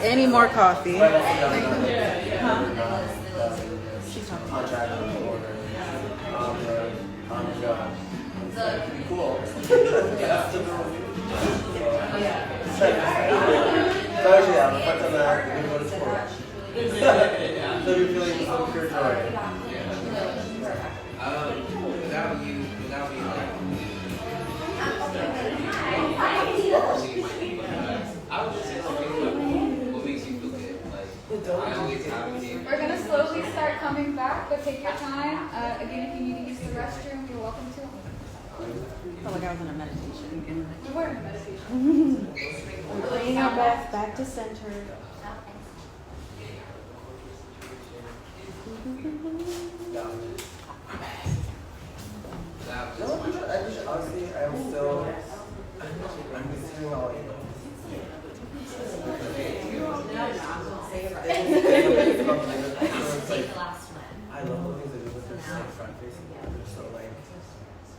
Any more coffee? She's talking. Contract order. Cool. So actually, yeah, apart from that, we're going to go to sports. So you're feeling some pure joy. Without you, like, I would just say something like, what makes you feel good? Like, I always advocate. We're gonna slowly start coming back, but take your time. Again, if you need to use the restroom, you're welcome to. I felt like I was in a meditation. We were in a meditation. We're bringing our breath back to center. Honestly, I'm still. I'm considering all you know. I love the things they do with their like front facing. They're so like,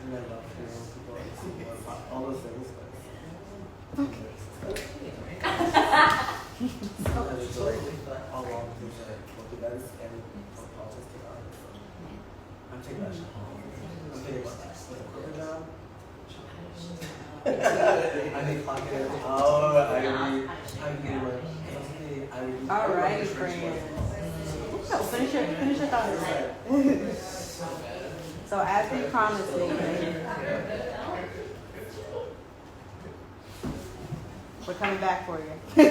and I love hearing people like see all those things. And it's like all along things like both events and autistic artists. I'm taking that shit home. I'm thinking about that. With a corporate job. I think pocket. Oh, I All right, friends. So finish your thoughts. So as we promised, Nathan, we're coming back for you. I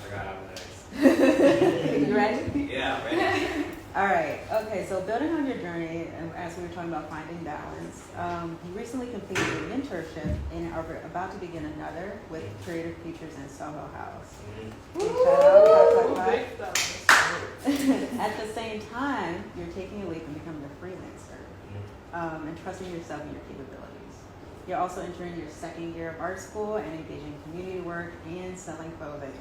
forgot I'm next. You ready? Yeah, I'm ready. All right. Okay. So building on your journey, and as we were talking about finding balance, you recently completed an internship and are about to begin another with Creative Futures in Soho House. Shout out, clap, clap, clap. At the same time, you're taking a leap and becoming a freelancer and trusting yourself and your capabilities. You're also entering your second year of art school and engaging in community work and selling clothing.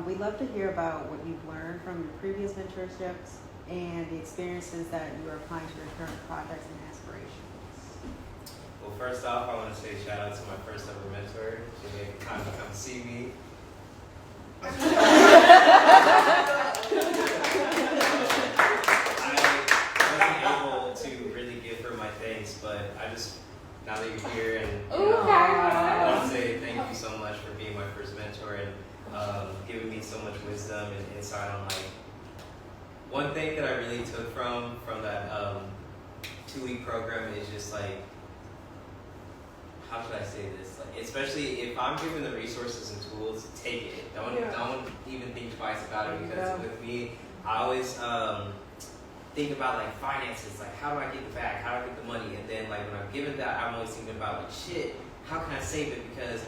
We'd love to hear about what you've learned from your previous mentorships and the experiences that you are applying to your current projects and aspirations. Well, first off, I want to say shout out to my first ever mentor. She made time to come see me. I wasn't able to really give her my thanks, but I just, now that you're here, and I want to say thank you so much for being my first mentor and giving me so much wisdom and insight on like one thing that I really took from that 2-week program is just like, how should I say this? Like, especially if I'm given the resources and tools, take it. Don't even think twice about it, because with me, I always think about like finances, like how do I get it back? How do I get the money? And then like when I'm given that, I'm always thinking about like, shit, how can I save it? Because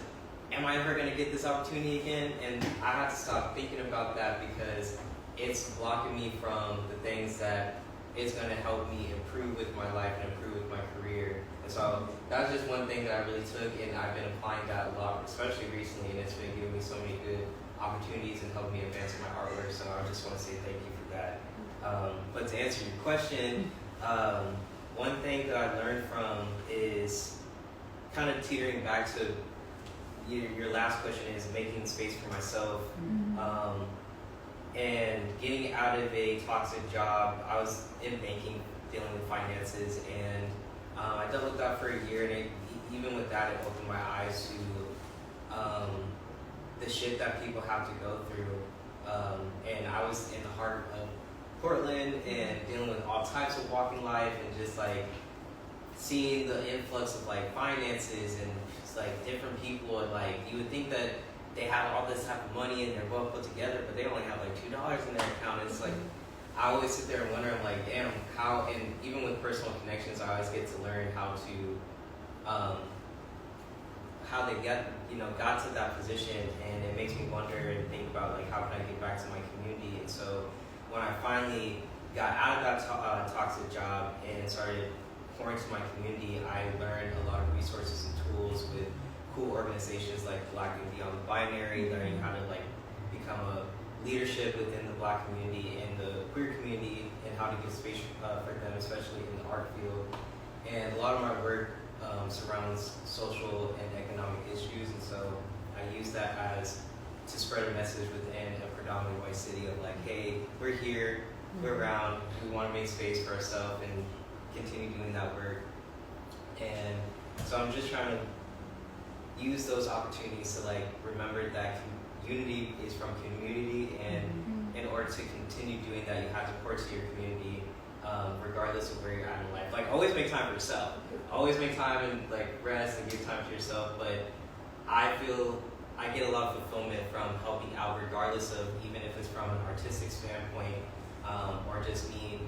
am I ever gonna get this opportunity again? And I have to stop thinking about that, because it's blocking me from the things that it's gonna help me improve with my life and improve with my career. And so that's just one thing that I really took, and I've been applying that a lot, especially recently, and it's been giving me so many good opportunities and helping me advance my artwork. So I just want to say thank you for that. But to answer your question, one thing that I learned from is kind of teetering back to your last question, is making space for myself. And getting out of a toxic job. I was in banking, dealing with finances, and I dealt with that for a year, and even with that, it opened my eyes to the shit that people have to go through. And I was in the heart of Portland and dealing with all types of walking life, and just like seeing the influx of like finances and just like different people, and like you would think that they have all this type of money and they're well put together, but they only have like $2 in their account. It's like, I always sit there and wonder, I'm like, damn, how, and even with personal connections, I always get to learn how they got to that position, and it makes me wonder and think about like, how can I get back to my community? And so when I finally got out of that toxic job and started pouring to my community, I learned a lot of resources and tools with cool organizations like Black and Beyond the Binary, learning how to like become a leadership within the Black community and the queer community, and how to give space for them, especially in the art field. And a lot of my work surrounds social and economic issues, and so I use that as to spread a message within a predominantly white city of like, hey, we're here, we're around, we want to make space for ourselves and continue doing that work. And so I'm just trying to use those opportunities to like remember that unity is from community, and in order to continue doing that, you have to pour to your community, regardless of where you're at in life. Like, always make time for yourself. Always make time and like rest and give time to yourself. But I feel I get a lot of fulfillment from helping out, regardless of, even if it's from an artistic standpoint, or just me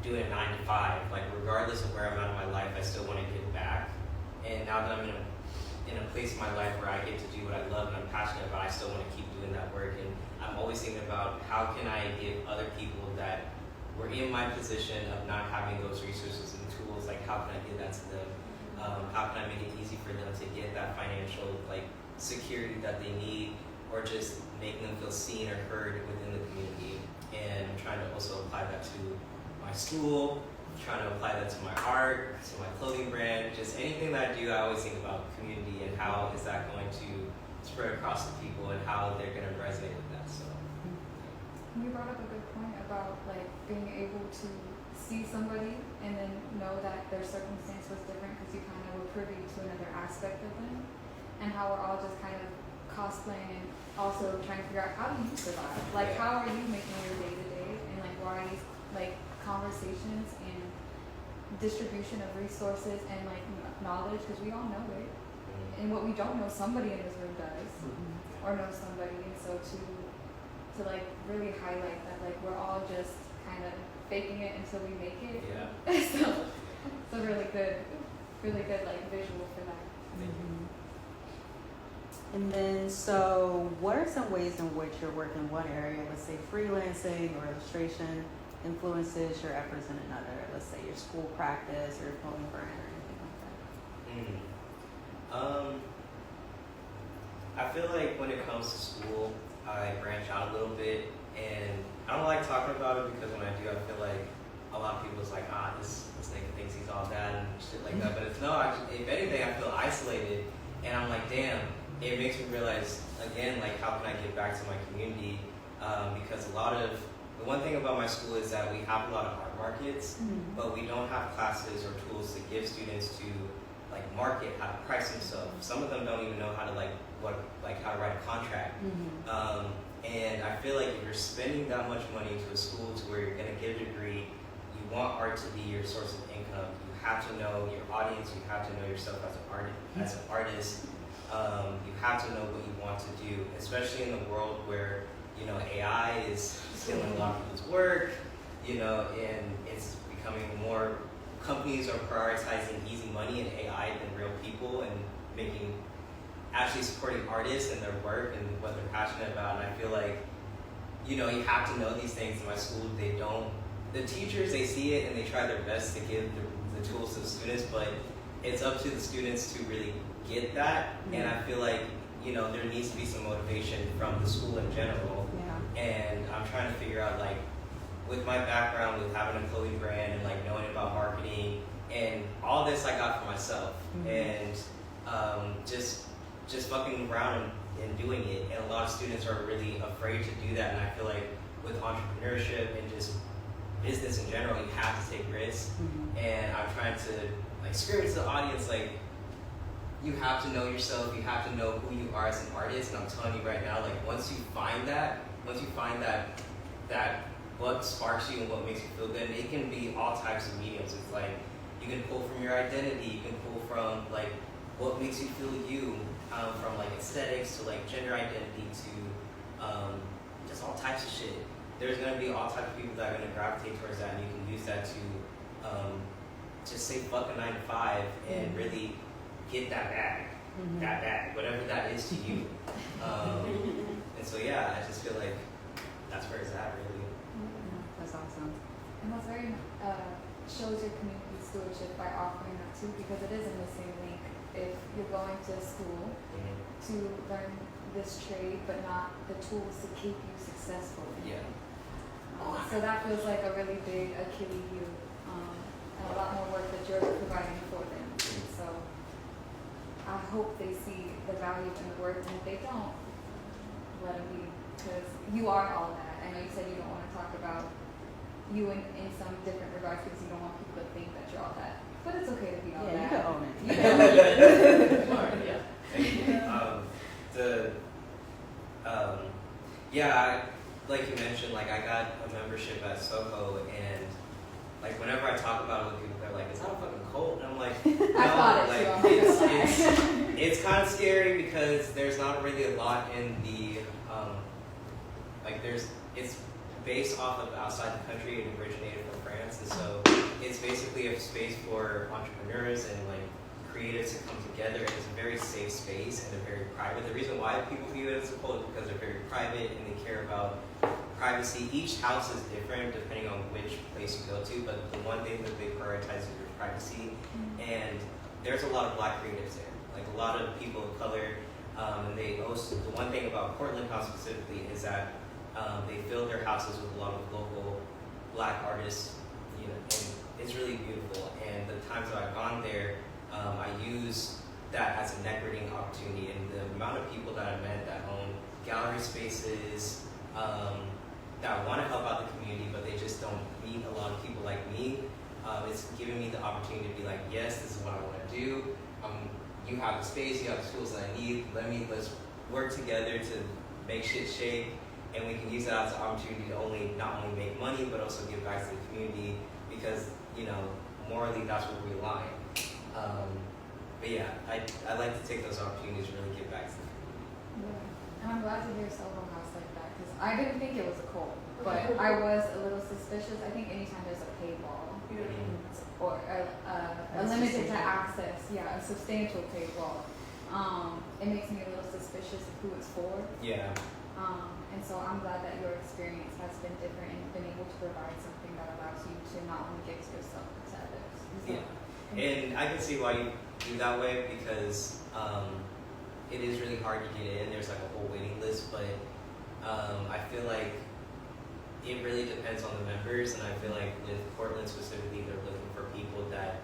doing a 9 to 5. Like, regardless of where I'm at in my life, I still want to give back. And now that I'm in a place in my life where I get to do what I love and I'm passionate about, I still want to keep doing that work. And I'm always thinking about how can I give other people that were in my position of not having those resources and tools, like how can I give that to them? How can I make it easy for them to get that financial like security that they need, or just making them feel seen or heard within the community. And I'm trying to also apply that to my school, trying to apply that to my art, to my clothing brand, just anything that I do. I always think about community and how is that going to spread across the people and how they're going to resonate with that. So you brought up a good point about like being able to see somebody and then know that their circumstance was different because you kind of were privy to another aspect of them, and how we're all just kind of cosplaying and also trying to figure out how do you survive, like how are you making your day to day, and like why are these like conversations and distribution of resources and like knowledge, because we all know it, and what we don't know, somebody in this room does, or knows somebody. And so to like really highlight that, like, we're all just kind of faking it until we make it. Yeah. So it's a really good like visual for that. And then, so what are some ways in which your work in one area, let's say freelancing or illustration, influences your efforts in another? Let's say your school practice or your clothing brand or anything like that. I feel like when it comes to school, I branch out a little bit, and I don't like talking about it because when I do, I feel like a lot of people's like, this nigga thinks he's all that and shit like that. But it's no, actually, if anything, I feel isolated, and I'm like, damn. It makes me realize again, like, how can I give back to my community? Because the one thing about my school is that we have a lot of art markets, but we don't have classes or tools to give students to like market, how to price themselves. Some of them don't even know how to how to write a contract. And I feel like if you're spending that much money to a school to where you're gonna get a degree, you want art to be your source of income. You have to know your audience. You have to know yourself as an artist. You have to know what you want to do, especially in the world where, AI is stealing a lot of people's work, and it's becoming more, companies are prioritizing easy money and AI than real people, and actually supporting artists and their work and what they're passionate about. And I feel like, you have to know these things. In my school, they don't. The teachers, they see it and they try their best to give the tools to the students, but it's up to the students to really get that. And I feel like, there needs to be some motivation from the school in general. Yeah. And I'm trying to figure out, like, with my background, with having a clothing brand and like knowing about marketing and all this I got for myself. And just fucking around and doing it. And a lot of students are really afraid to do that. And I feel like with entrepreneurship and just business in general, you have to take risks. And I'm trying to like scream it to the audience, like, you have to know yourself, you have to know who you are as an artist. And I'm telling you right now, like, once you find that what sparks you and what makes you feel good, it can be all types of mediums. It's like, you can pull from your identity, you can pull from like what makes you feel you, from like aesthetics to like gender identity to just all types of shit. There's gonna be all types of people that are gonna gravitate towards that, and you can use that to just say fuck a 9 to 5 and really get that bag, whatever that is to you. And so yeah, I just feel like that's where it's at, really. That's awesome. And that's very shows your community stewardship by offering that too, because it is in the same link. If you're going to school to learn this trade, but not the tools to keep you successful. Yeah. So that feels like a really big Achilles heel, and a lot more work that you're providing for them. So I hope they see the value in the work, and if they don't, let them be, because you are all that. I know you said you don't want to talk about you in some different regards because you don't want people to think that you're all that. But it's okay to be all that. Yeah, you can own it. You can own it. Yeah. Thank you. Like you mentioned, like, I got a membership at Soho, and like whenever I talk about it with people, they're like, "Is that a fucking cult?" And I'm like, "No." I thought it like, it's kind of scary because there's not really a lot in the it's based off of outside the country. It originated from France, and so it's basically a space for entrepreneurs and like creatives to come together. And it's a very safe space and a very private. The reason why people view it as a cult is because they're very private and they care about privacy. Each house is different depending on which place you go to, but the one thing that they prioritize is your privacy. And there's a lot of Black creatives there, like a lot of people of color. And they also, the one thing about Portland House specifically is that they fill their houses with a lot of local Black artists, and it's really beautiful. And the times that I've gone there, I use that as a networking opportunity, and the amount of people that I met that own gallery spaces, that want to help out the community, but they just don't meet a lot of people like me. It's giving me the opportunity to be like, yes, this is what I want to do. You have the space, you have the tools that I need. Let's work together to make shit shake, and we can use that as an opportunity to not only make money, but also give back to the community. Because morally that's where we align. But yeah, I like to take those opportunities to really give back to them. Yeah. And I'm glad to hear Soho House like that because I didn't think it was a cult, but I was a little suspicious. I think anytime there's a paywall or a limited to access, a substantial paywall, it makes me a little suspicious of who it's for. Yeah. And so I'm glad that your experience has been different and been able to provide something that allows you to not only give to yourself but to others. So, Yeah. And I can see why you do that way because it is really hard to get in. There's like a whole waiting list, but I feel like it really depends on the members, and I feel like with Portland specifically, they're looking for people that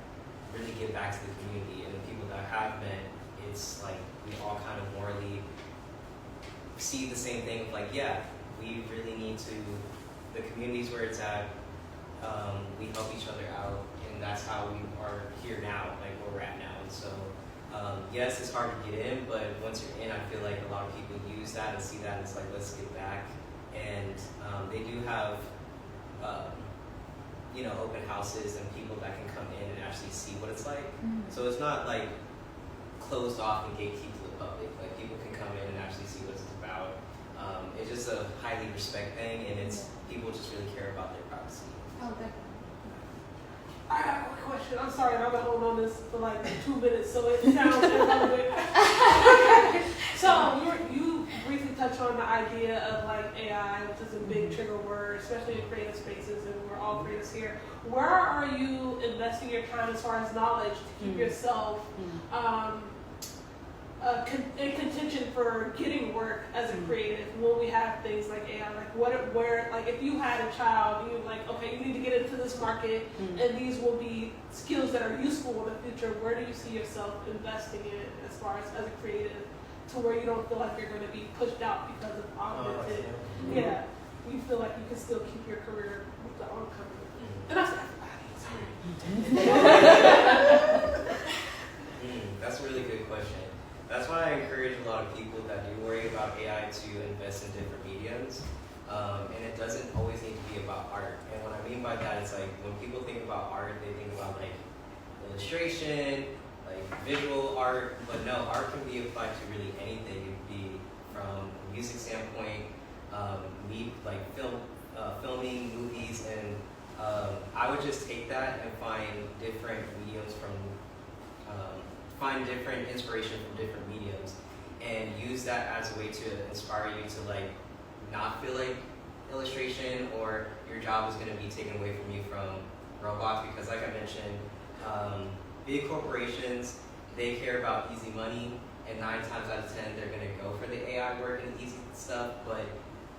really give back to the community, and the people that have met, it's like we all kind of morally see the same thing of like, yeah, we really need to, the communities where it's at, we help each other out, and that's how we are here now, like where we're at now. And so, yes, it's hard to get in, but once you're in, I feel like a lot of people use that and see that and it's like, let's get back. And they do have, open houses and people that can come in and actually see what it's like. Mm-hmm. So it's not like closed off and gatekeep to the public. Like people can come in and actually see what it's about. It's just a highly respect thing, and it's people just really care about their privacy. Oh, definitely. I have a question. I'm sorry, I've been holding on this for like 2 minutes, so it sounds irrelevant. Okay. So you briefly touched on the idea of like AI, which is a big trigger word, especially in creative spaces, and we're all creatives here. Where are you investing your time as far as knowledge to keep yourself in contention for getting work as a creative when we have things like AI? Like if you had a child and you're like, okay, you need to get into this market and these will be skills that are useful in the future, where do you see yourself investing in as far as a creative to where you don't feel like you're going to be pushed out because of augmented? Yeah, you feel like you can still keep your career with the own company. And that's That's a really good question. That's why I encourage a lot of people that do worry about AI to invest in different mediums. And it doesn't always need to be about art. And what I mean by that is like when people think about art, they think about like illustration, like visual art, but no, art can be applied to really anything. It could be from a music standpoint, filming, movies, and I would just take that and find different mediums find different inspiration from different mediums and use that as a way to inspire you to like not feel like illustration or your job is going to be taken away from you from robots, because like I mentioned, big corporations, they care about easy money, and 9 times out of 10 they're going to go for the AI work and easy stuff. But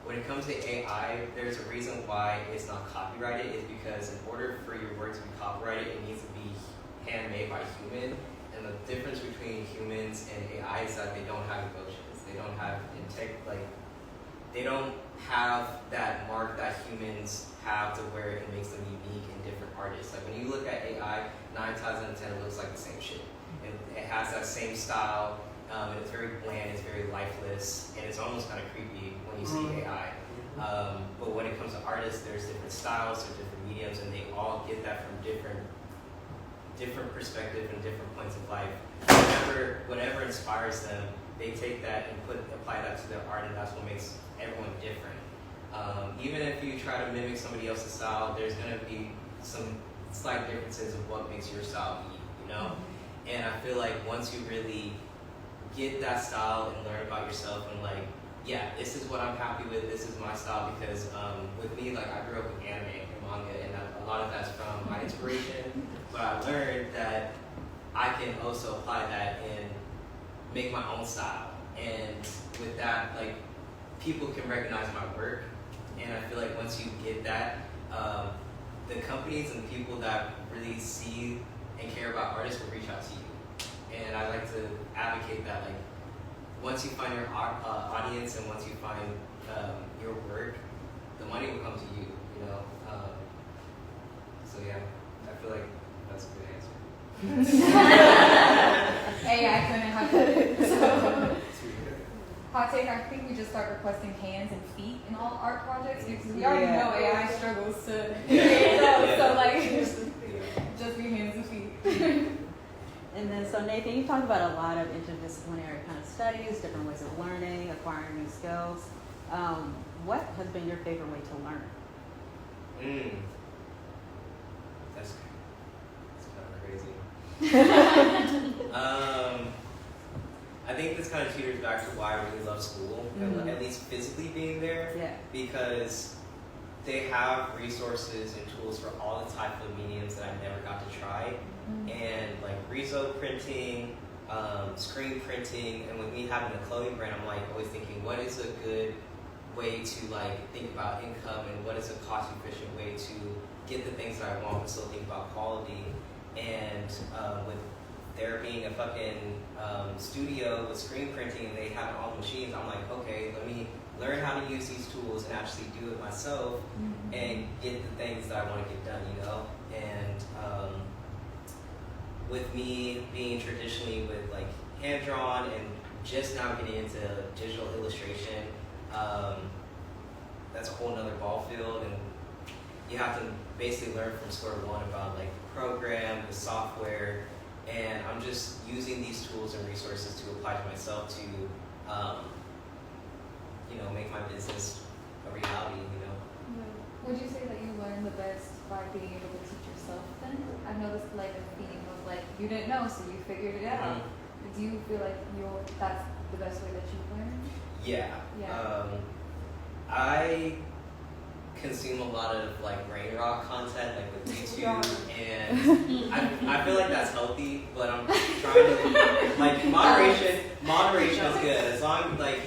when it comes to AI, there's a reason why it's not copyrighted, is because in order for your work to be copyrighted, it needs to be handmade by human. And the difference between humans and AI is that they don't have emotions. They don't have they don't have that mark that humans have to where it makes them unique and different artists. Like when you look at AI, 9 times out of 10 it looks like the same shit. It has that same style, and it's very bland, it's very lifeless, and it's almost kind of creepy when you see AI. But when it comes to artists, there's different styles, there's different mediums, and they all get that from different perspective and different points of life. Whatever inspires them, they take that and apply that to their art, and that's what makes everyone different. Even if you try to mimic somebody else's style, there's going to be some slight differences of what makes your style unique, you know? And I feel like once you really get that style and learn about yourself and like, yeah, this is what I'm happy with, this is my style, because with me, like I grew up with anime and manga, and a lot of that's from my inspiration. But I learned that I can also apply that and make my own style. And with that, like, people can recognize my work. And I feel like once you get that, the companies and the people that really see and care about artists will reach out to you. And I like to advocate that, like, once you find your audience and once you find your work, the money will come to you, you know? So yeah, I feel like that's a good answer. AI couldn't have done it. So, hot take, I think we just start requesting hands and feet in all art projects because we already know AI struggles to create those. So like, Just be hands and feet. And then, so Nathan, you talked about a lot of interdisciplinary kind of studies, different ways of learning, acquiring new skills. What has been your favorite way to learn? That's kind of crazy. I think this kind of teeters back to why I really love school, and at least physically being there, because they have resources and tools for all the type of mediums that I never got to try, and like reso printing, screen printing, and with me having a clothing brand, I'm like always thinking, what is a good way to like think about income, and what is a cost efficient way to get the things that I want, but still think about quality. And with there being a fucking studio with screen printing and they have all the machines, I'm like, okay, let me learn how to use these tools and actually do it myself and get the things that I want to get done, you know? And with me being traditionally with like hand-drawn and just now getting into digital illustration, that's a whole nother ball field, and you have to basically learn from square one about like the program, the software, and I'm just using these tools and resources to apply to myself to, you know, make my business a reality, you know. Would you say that you learn the best by being able to teach yourself then? I've noticed like a theme of like, you didn't know, so you figured it out. Do you feel like that's the best way that you've learned? Yeah. I consume a lot of like brain rot content, like with YouTube, and I feel like that's healthy, but I'm trying to like moderation is good. As long as like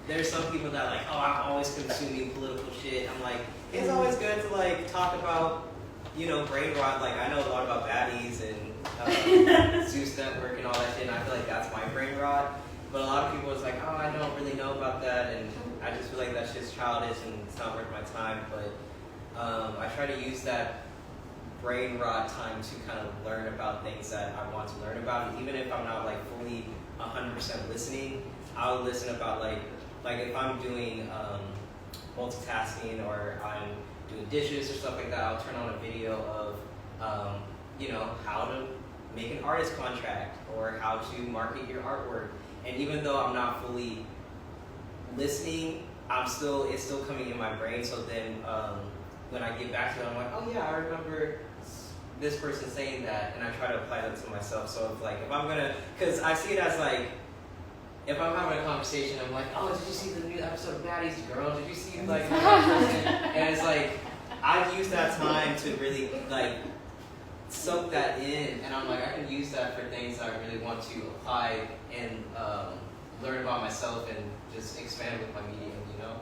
there's some people that are like, oh, I'm always consuming political shit. I'm like, it's always good to like talk about, you know, brain rot. Like I know a lot about baddies and Zeus Network and all that shit, and I feel like that's my brain rot. But a lot of people is like, oh, I don't really know about that, and I just feel like that's just childish and it's not worth my time. But I try to use that brain rot time to kind of learn about things that I want to learn about, and even if I'm not like fully 100% listening, I'll listen about like if I'm doing multitasking or I'm doing dishes or stuff like that, I'll turn on a video of you know, how to make an artist contract or how to market your artwork. And even though I'm not fully listening, it's still coming in my brain. So then when I get back to it, I'm like, oh yeah, I remember this person saying that, and I try to apply that to myself. So it's like, if I'm gonna, because I see it as like, if I'm having a conversation, I'm like, oh, did you see the new episode of Baddies, girl? Did you see like that person? And it's like, I've used that time to really like soak that in, and I'm like, I can use that for things that I really want to apply and learn about myself and just expand with my medium, you know?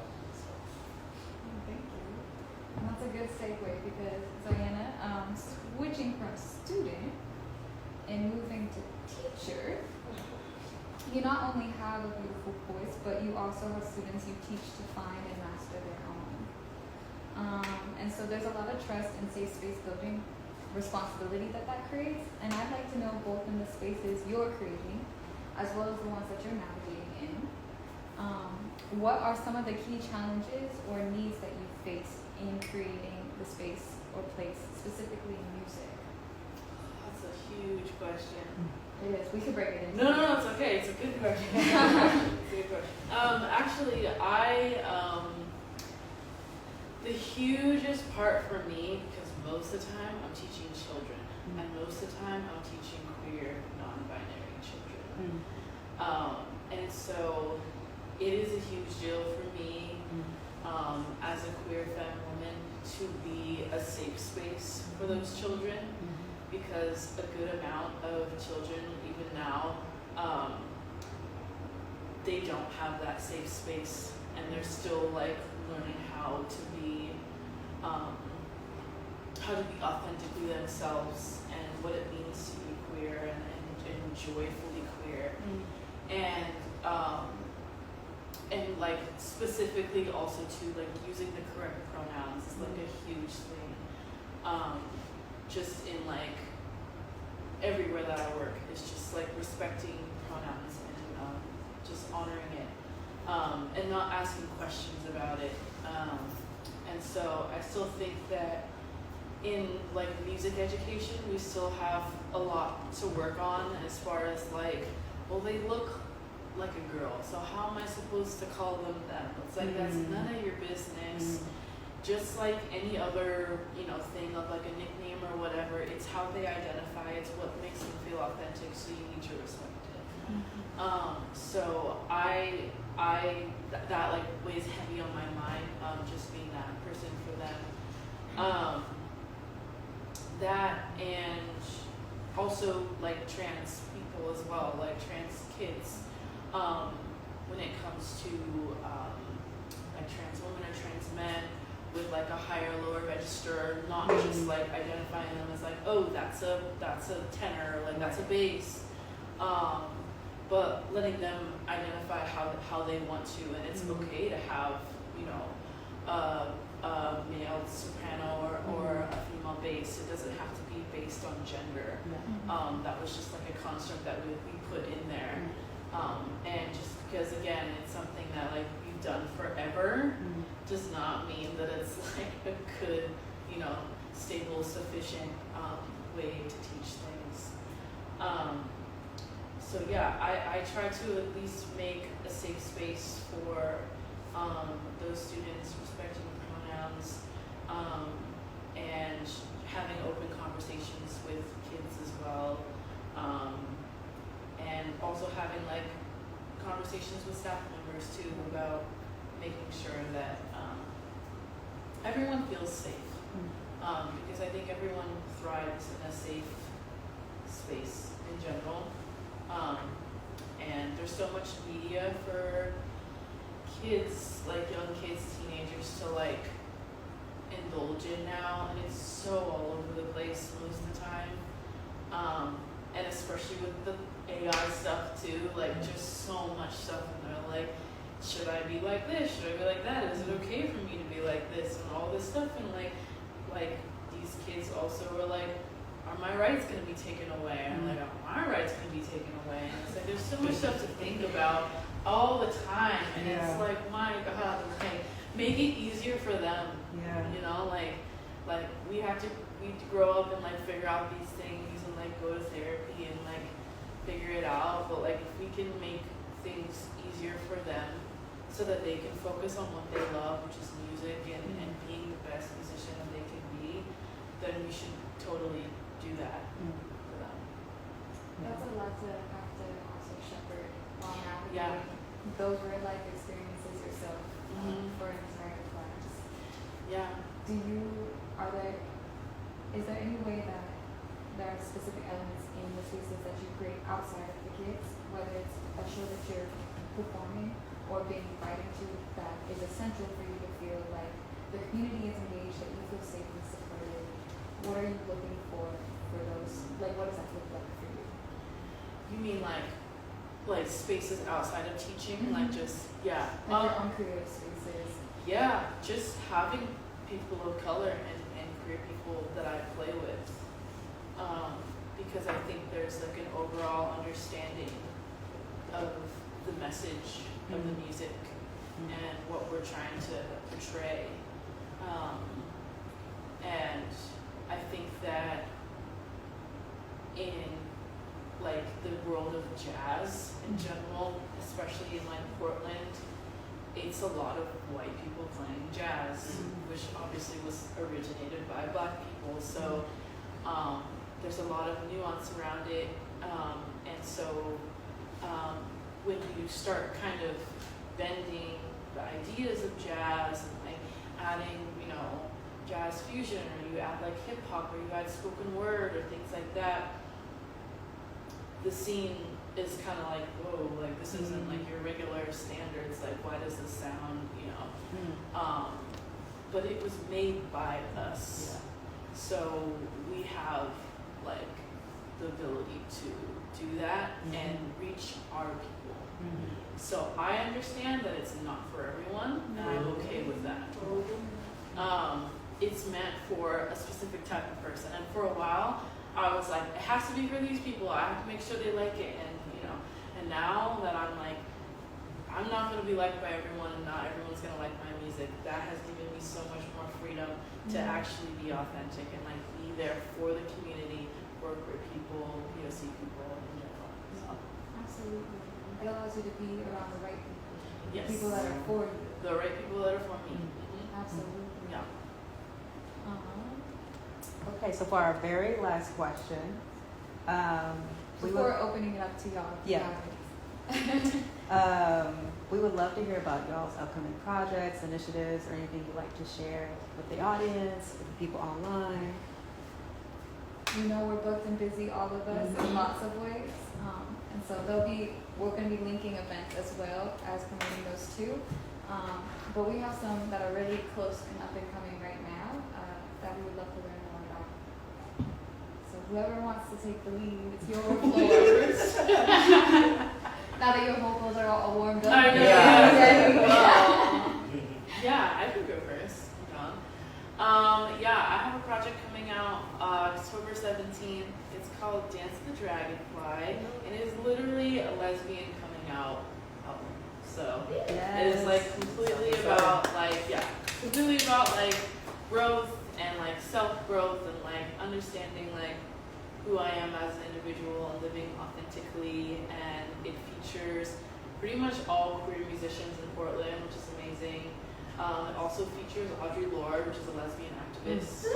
Thank you. And that's a good segue because Zyanaa, switching from student and moving to teacher, you not only have a beautiful voice, but you also have students you teach to find and master their own. And so there's a lot of trust and safe space building responsibility that creates, and I'd like to know both in the spaces you're creating as well as the ones that you're navigating in, what are some of the key challenges or needs that you face in creating the space or place, specifically in music? That's a huge question. It is. We could break it into. No, it's okay. It's a good question. It's a good question. Actually, the hugest part for me, because most of the time I'm teaching children, and most of the time I'm teaching queer, non-binary children. And so it is a huge deal for me as a queer femme woman to be a safe space for those children, because a good amount of children, even now, they don't have that safe space, and they're still like learning how to be authentically themselves and what it means to be queer and joyfully queer. And like specifically also to like using the correct pronouns is like a huge thing. Just in like everywhere that I work, it's just like respecting pronouns and just honoring it, and not asking questions about it. And so I still think that in like music education, we still have a lot to work on as far as like, well, they look like a girl, so how am I supposed to call them them? It's like that's none of your business. Just like any other, you know, thing of like a nickname or whatever, it's how they identify, it's what makes them feel authentic, so you need to respect it. So that like weighs heavy on my mind, just being that person for them. That and also like trans people as well, like trans kids, when it comes to like trans women or trans men with like a higher lower register, not just like identifying them as like, oh, that's a tenor, like that's a bass, but letting them identify how they want to, and it's okay to have, you know, a male soprano or a female bass. It doesn't have to be based on gender. That was just like a construct that we put in there, and just because again it's something that like we've done forever does not mean that it's like a good, you know, stable, sufficient way to teach things. So yeah, I try to at least make a safe space for those students, respecting pronouns, and having open conversations with kids as well, and also having like conversations with staff members too about making sure that everyone feels safe, because I think everyone thrives in a safe space in general, and there's so much media for kids, like young kids, teenagers to like indulge in now, and it's so all over the place most of the time, and especially with the AI stuff too, like just so much stuff in there, like should I be like this, should I be like that, is it okay for me to be like this, and all this stuff, and like these kids also are like, are my rights going to be taken away, and like, are my rights going to be taken away, and it's like there's so much stuff to think about all the time, and it's like, my God, like make it easier for them, you know, like we grow up and like figure out these things and like go to therapy and like figure it out, but like if we can make things easier for them so that they can focus on what they love, which is music, and being the best musician that they can be, then we should totally do that for them. That's a lot to have to also shepherd while navigating those real life experiences yourself for an entire class. Is there any way that there are specific elements in the spaces that you create outside of the kids, whether it's a show that you're performing or being invited to, that is essential for you to feel like the community is engaged, that you feel safe and supported? What are you looking for those? Like, what does that look like for you? You mean like spaces outside of teaching, like just like your own creative spaces? Yeah, just having people of color and queer people that I play with, because I think there's like an overall understanding of the message of the music and what we're trying to portray, and I think that in like the world of jazz in general, especially in like Portland, it's a lot of white people playing jazz, which obviously was originated by Black people. So there's a lot of nuance around it, and so when you start kind of bending the ideas of jazz and like adding, you know, jazz fusion, or you add like hip hop, or you add spoken word or things like that, the scene is kind of like, whoa, like this isn't like your regular standards, like why does this sound, you know, but it was made by us, so we have like the ability to do that and reach our people. So I understand that it's not for everyone, and I'm okay with that. It's meant for a specific type of person, and for a while I was like, it has to be for these people, I have to make sure they like it, and you know, and now that I'm like, I'm not going to be liked by everyone and not everyone's gonna like my music. That has given me so much more freedom to actually be authentic and like be there for the community, work with people, POC people in general. So, Absolutely. It allows you to be around the right people. yes. People that are for you. The right people that are for me. Absolutely. Yeah. Okay, so for our very last question, we Before would, opening it up to y'all. Yeah. we would love to hear about y'all's upcoming projects, initiatives, or anything you'd like to share with the audience, with the people online. You know we're booked and busy, all of us, in lots of ways. And so we're going to be linking events as well as promoting those too. But we have some that are really close and up and coming right now that we would love to learn more about. So whoever wants to take the lead, it's your floor. Now that your vocals are all warmed up. I know. Yeah, I could go first. I have a project coming out October 17th. It's called Dance the Dragonfly, and it is literally a lesbian coming out album. So it is like completely about growth and like self-growth and like understanding like who I am as an individual and living authentically, and it features pretty much all queer musicians in Portland, which is amazing. It also features Audre Lorde, which is a lesbian activist.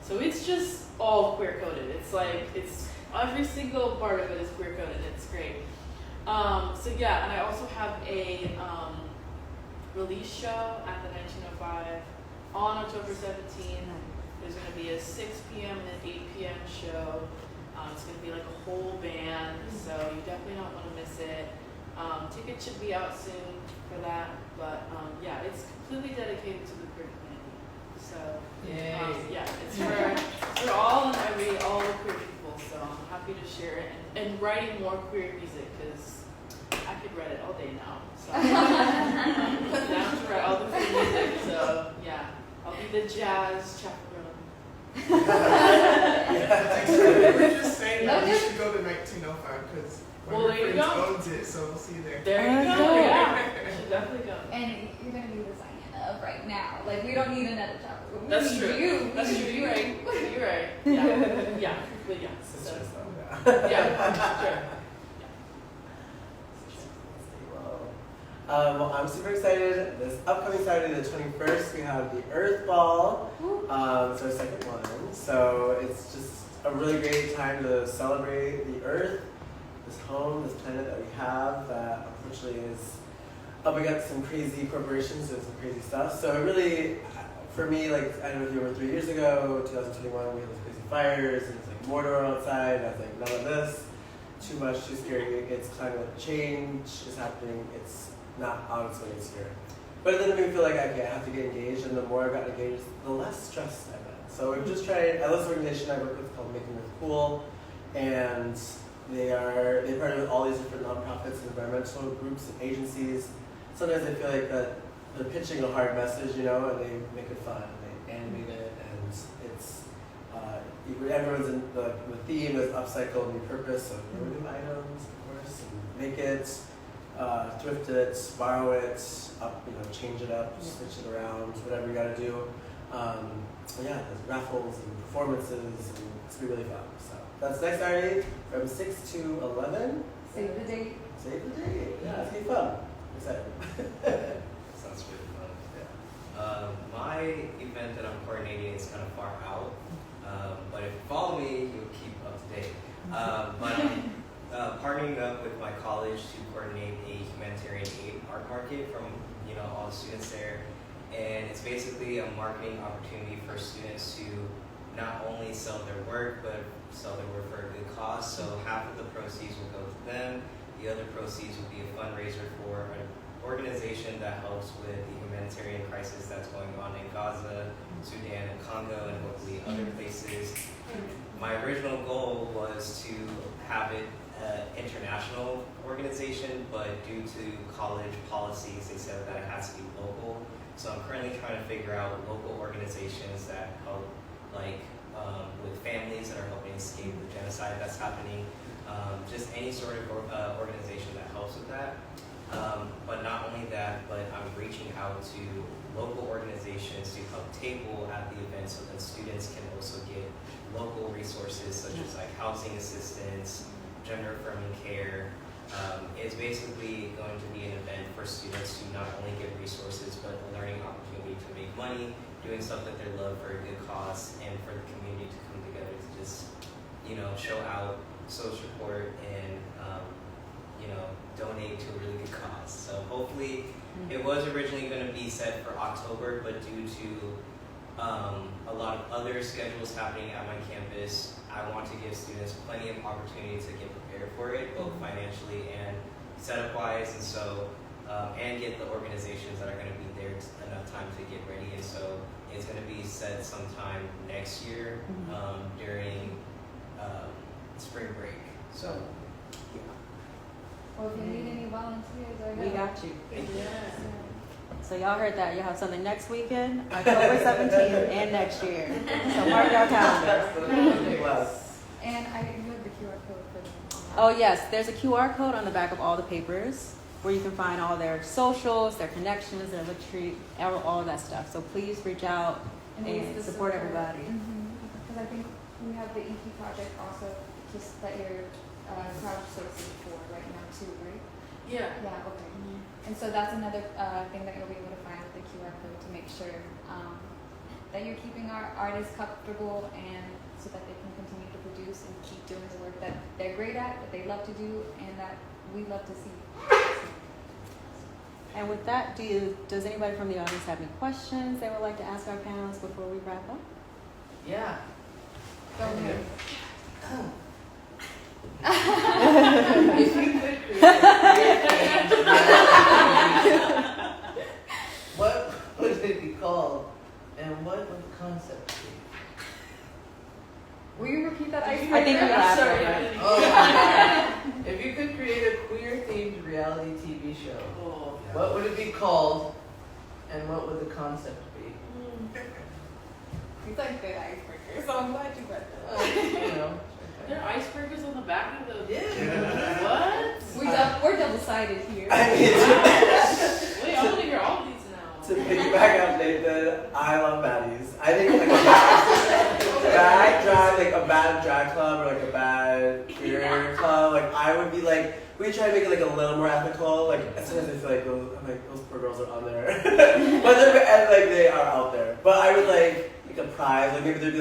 So it's just all queer coded. It's every single part of it is queer coded. It's great. And I also have a release show at the 1905 on October 17th. There's going to be a 6 p.m. and an 8 p.m. show. It's going to be like a whole band, so you definitely don't want to miss it. Tickets should be out soon for that, but it's completely dedicated to the queer community. So it's for all the queer people. So I'm happy to share it and writing more queer music because I could write it all day now. So I'm down to write all the queer music. So I'll be the jazz chaperone. We're just saying that you should go to 1905 because one of your friends owns it, so we'll see you there. There you go. Yeah, you should definitely go. And you're going to be the Zyanaa of right now. Like, we don't need another chaperone. That's true. That's true. You're right. You're right. Yeah. But yeah. Sisters, Sure. Well, I'm super excited. This upcoming Saturday, the 21st, we have the Earth Ball. It's our second one. So it's just a really great time to celebrate the Earth, this home, this planet that we have that unfortunately is up against some crazy corporations and some crazy stuff. So it really, for me, like, I don't know if you were 3 years ago, 2021, we had those crazy fires, and it's like Mordor outside, and I was like, none of this, too much, too scary. It's climate change is happening, it's not on its way, it's here. But then it made me feel like, okay, I have to get engaged, and the more I got engaged, the less stressed I'm at. So we've just tried, I love this organization I work with called Making Earth Cool, and they partner with all these different nonprofits and environmental groups and agencies. Sometimes I feel like that they're pitching a hard message, and they make it fun, and they animate it, and it's, everyone's in the theme is upcycle and repurpose, so new items, of course, and make it, thrift it, borrow it, change it up, switch it around, whatever you gotta do. There's raffles and performances, and it's gonna be really fun. So that's next Saturday from 6 to 11. Save the date. Save the date. Yeah, it's gonna be fun. I'm excited. Sounds really fun. Yeah. My event that I'm coordinating is kind of far out, but if you follow me, you'll keep up to date. But I'm partnering up with my college to coordinate a humanitarian aid art market from all the students there, and it's basically a marketing opportunity for students to not only sell their work but sell their work for a good cause. So half of the proceeds will go to them. The other proceeds will be a fundraiser for an organization that helps with the humanitarian crisis that's going on in Gaza, Sudan, and Congo, and hopefully other places. My original goal was to have it international organization, but due to college policies, they said that it has to be local. So I'm currently trying to figure out local organizations that help, with families that are helping escape the genocide that's happening. Just any sort of organization that helps with that. But not only that, but I'm reaching out to local organizations to help table at the event so that students can also get local resources such as like housing assistance, gender-affirming care. It's basically going to be an event for students to not only get resources, but a learning opportunity to make money, doing stuff that they love for a good cause, and for the community to come together to just, you know, show out, show support, and, you know, donate to a really good cause. So hopefully, it was originally going to be set for October, but due to a lot of other schedules happening at my campus, I want to give students plenty of opportunity to get prepared for it, both financially and setup-wise, and so, and get the organizations that are going to be there enough time to get ready. And so it's going to be set sometime next year during spring break. So, yeah. Well, if you need any volunteers, I We got you. Yeah. So y'all heard that. Y'all have something next weekend, October 17th, and next year. So mark your calendar. And I you have the QR code for them. Oh yes, there's a QR code on the back of all the papers where you can find all their socials, their connections, their retreat, all of that stuff. So please reach out and support everybody. Because I think we have the EP project also just that you're crowdsourcing for right now too, right? Yeah. Yeah, okay. And so that's another thing that you'll be able to find with the QR code to make sure that you're keeping our artists comfortable and so that they can continue to produce and keep doing the work that they're great at, that they love to do, and that we love to see. And with that, does anybody from the audience have any questions they would like to ask our panelists before we wrap up? Yeah. Go ahead. If you could create what would it be called, and what would the concept be? Will you repeat that? I think you asked Sorry. already. Oh. If you could create a queer-themed reality TV show, what would it be called, and what would the concept be? He's like good icebreaker, so I'm glad you read that. You know. There are icebreakers on the back of the. Yeah. What? We're double-sided here. I mean, Wait, I want to hear all of these now. to piggyback off Nathan, I love baddies. I think like a bad drag club or like a bad queer club. Like I would be like, we try to make it like a little more ethical. Like as soon as I feel like those poor girls are on there, but they're like they are out there. But I would like a prize. Like maybe there'd be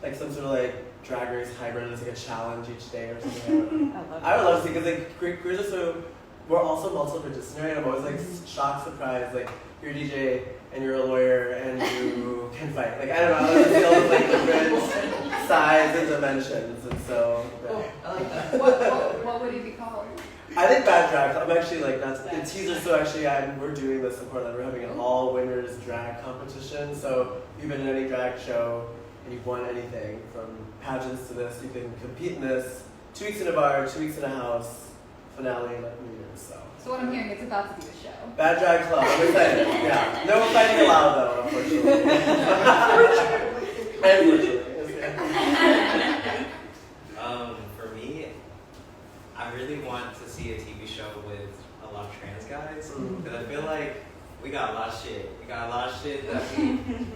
like some sort of like drag race hybrid. There's like a challenge each day or something. I would love to see because like queers are so. We're also multidisciplinary, and I'm always like shocked, surprised. Like you're a DJ and you're a lawyer and you can fight. Like I don't know, I like to see all the like different sides and dimensions, and so. Yeah. I like that. What would it be called? I think Bad Drag. I'm actually like that's the teaser. So actually, we're doing this in Portland. We're having an all winners drag competition. So if you've been in any drag show and you've won anything from pageants to this, you can compete in this. 2 weeks in a bar, 2 weeks in a house. Finale in like New Year's. So what I'm hearing, it's about to be a show. Bad Drag Club. I'm excited. Yeah. No fighting allowed though, unfortunately. For me, I really want to see a TV show with a lot of trans guys because I feel like we got a lot of shit. We got a lot of shit that we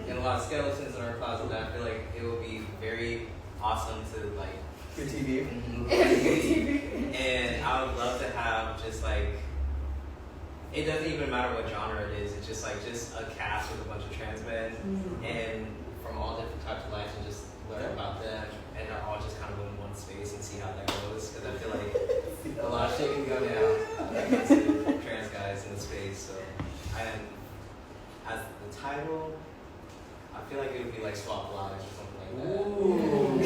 and a lot of skeletons in our closet that I feel like it would be very awesome to like. Your TV. And I would love to have just like, it doesn't even matter what genre it is, it's just like just a cast with a bunch of trans men and from all different types of lives and just learn about them and they're all just kind of in one space and see how that goes because I feel like a lot of shit can go down when it comes to trans guys in the space. So, and as the title, I feel like it would be like Swap Lives or something like that. Ooh.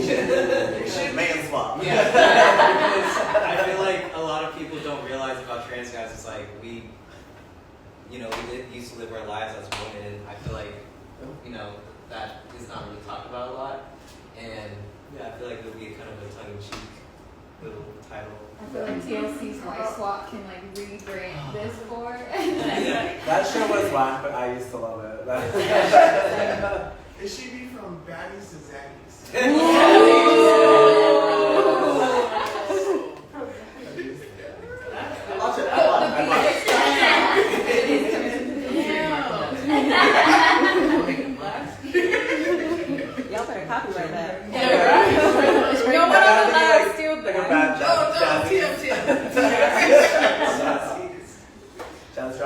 Man swap. Yeah, because I feel like a lot of people don't realize about trans guys. It's like we used to live our lives as women. I feel like, that is not really talked about a lot. And yeah, I feel like it would be kind of a tongue-in-cheek little title. I feel like TLC's Wife Swap can like rebrand this for. That show was whack, but I used to love it. It should be from baddies to zaddies. I'll check that one.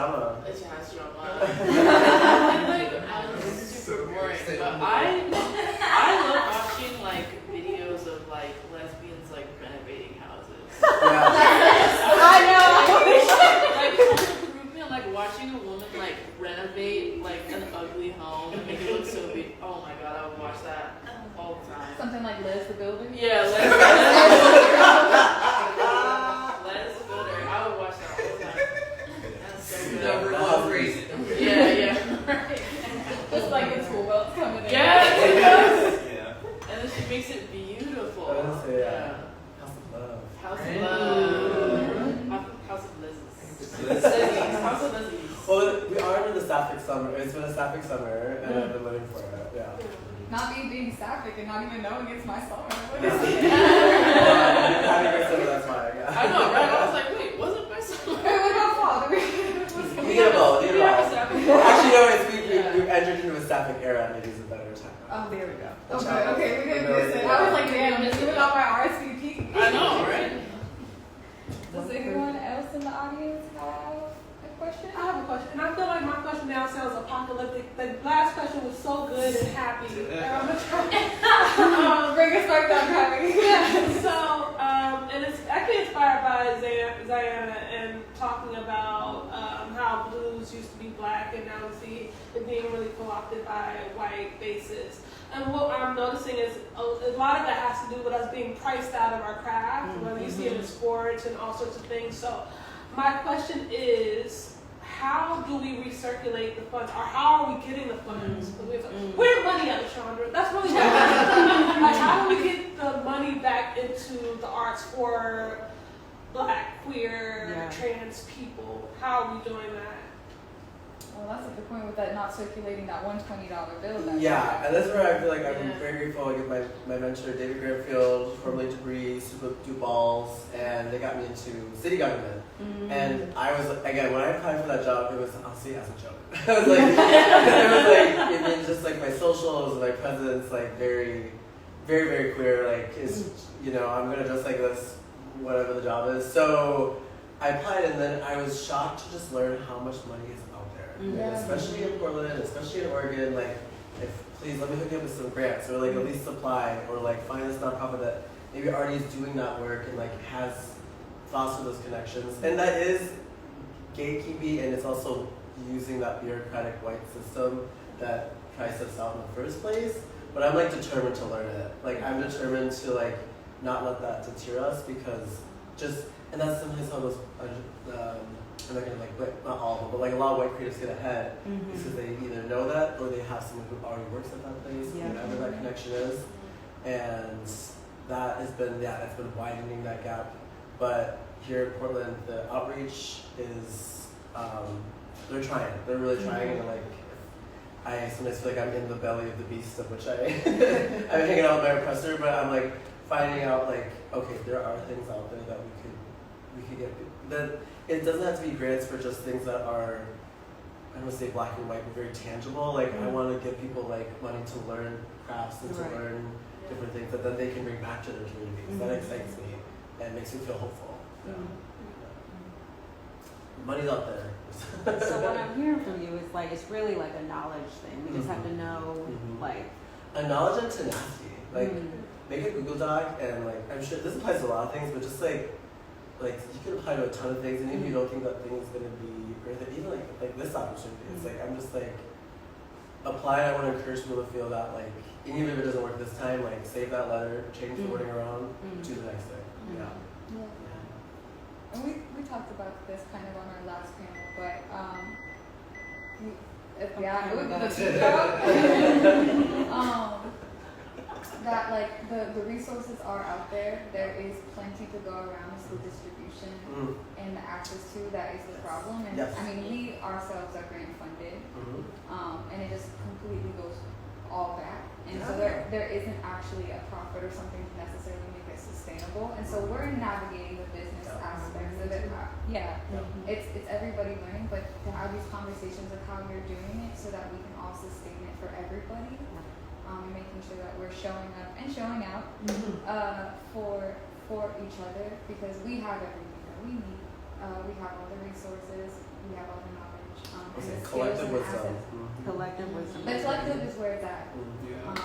drama. It has drama. Like, it's super boring, but I love watching like videos of like lesbians like renovating houses. Yeah. I know. Like watching a woman like renovate like an ugly home and make it look so big. Oh my god, I would watch that all the time. Something like Les the Builder. Yeah, Les the Builder. I would watch that all the time. That's so good. Never go crazy. Yeah, right. Just like the tool belts coming in. Yes. Yeah. And then she makes it beautiful. I was gonna say, House of Love. House of Love. House of Lesbians. House of Lesbians. Well, we are in the sapphic summer. It's been a sapphic summer, and I've been living for it. Yeah. Not me being sapphic and not even knowing it's my summer. What Yeah. is it? Having a great summer, that's why. Yeah. I know, right? I was like, wait, wasn't my summer? Wait, what about fall? We get a both. We have a sapphic. Actually, no, it's Yeah. we've entered into a sapphic era. Maybe it's a better time. Oh, There we go. okay, we didn't miss it. I was like, damn, just giving out my RSVP. I know, right? Does anyone else in the audience have a question? I have a question, and I feel like my question now sounds apocalyptic. The last question was so good and happy. And I'm gonna try. Bring us back down, Kylie. Yeah. So, and it's actually inspired by Zyanna and talking about how blues used to be black and now we see it being really co-opted by white faces. And what I'm noticing is a lot of that has to do with us being priced out of our craft, whether you see it in sports and all sorts of things. So my question is, how do we recirculate the funds, or how are we getting the funds? Where's money at, Chandra? That's really what like, how do we get the money back into the arts for black, queer, trans people? How are we doing that? Well, that's a good point with that not circulating that $120 bill. That's Yeah, and that's where I feel like I'm very grateful. Like my mentor, David Granfield, formerly Debris, used to do balls, and they got me into city government. And I was, again, when I applied for that job, it was, I'll see it as a joke. It was like, it means just like my socials and my presence, like very, very, very queer. Like, it's, you know, I'm gonna dress like this, whatever the job is. So I applied, and then I was shocked to just learn how much money is out there. And especially in Portland, especially in Oregon, like, please let me hook you up with some grants, or like at least apply, or like find this nonprofit that maybe already is doing that work and like has fostered those connections. And that is gatekeeping, and it's also using that bureaucratic white system that priced us out in the first place. But I'm like determined to learn it. Like I'm determined to like not let that deter us, because and that's sometimes how those I'm not gonna like, not all of them, but like a lot of white creatives get ahead because they either know that or they have someone who already works at that place, whatever that connection is. And that has been, it's been widening that gap. But here in Portland, the outreach is, they're trying. They're really trying, and like, I sometimes feel like I'm in the belly of the beast, of which I'm hanging out with my oppressor, but I'm like finding out like, okay, there are things out there that we could get, that it doesn't have to be grants for just things that are, I don't want to say black and white, but very tangible. Like I want to give people like money to learn crafts and to learn different things that then they can bring back to their communities. That excites me and makes me feel hopeful. Money's out there. So what I'm hearing from you is like, it's really like a knowledge thing. We just have to know, like, a knowledge and tenacity. Like make a Google Doc, and like I'm sure this applies to a lot of things, but just like you can apply to a ton of things, and even if you don't think that thing is gonna be worth it, even like this opportunity, it's like I'm just like apply. I want to encourage people to feel that like even if it doesn't work this time, like save that letter, change the wording around, do the next thing. And we talked about this kind of on our last panel, but that like the resources are out there. There is plenty to go around. It's the distribution and the access to that is the problem. And I mean, we ourselves are grant funded, and it just completely goes all back. And so there isn't actually a profit or something to necessarily make it sustainable. And so we're navigating the business aspects of it. It's everybody learning, but to have these conversations of how you're doing it so that we can all sustain it for everybody. Making sure that we're showing up and showing out for each other, because we have everything that we need, We have all the resources. We have all the knowledge. And It's the a skills collective and wisdom. assets. Collective wisdom. The collective is where it's at. Yeah.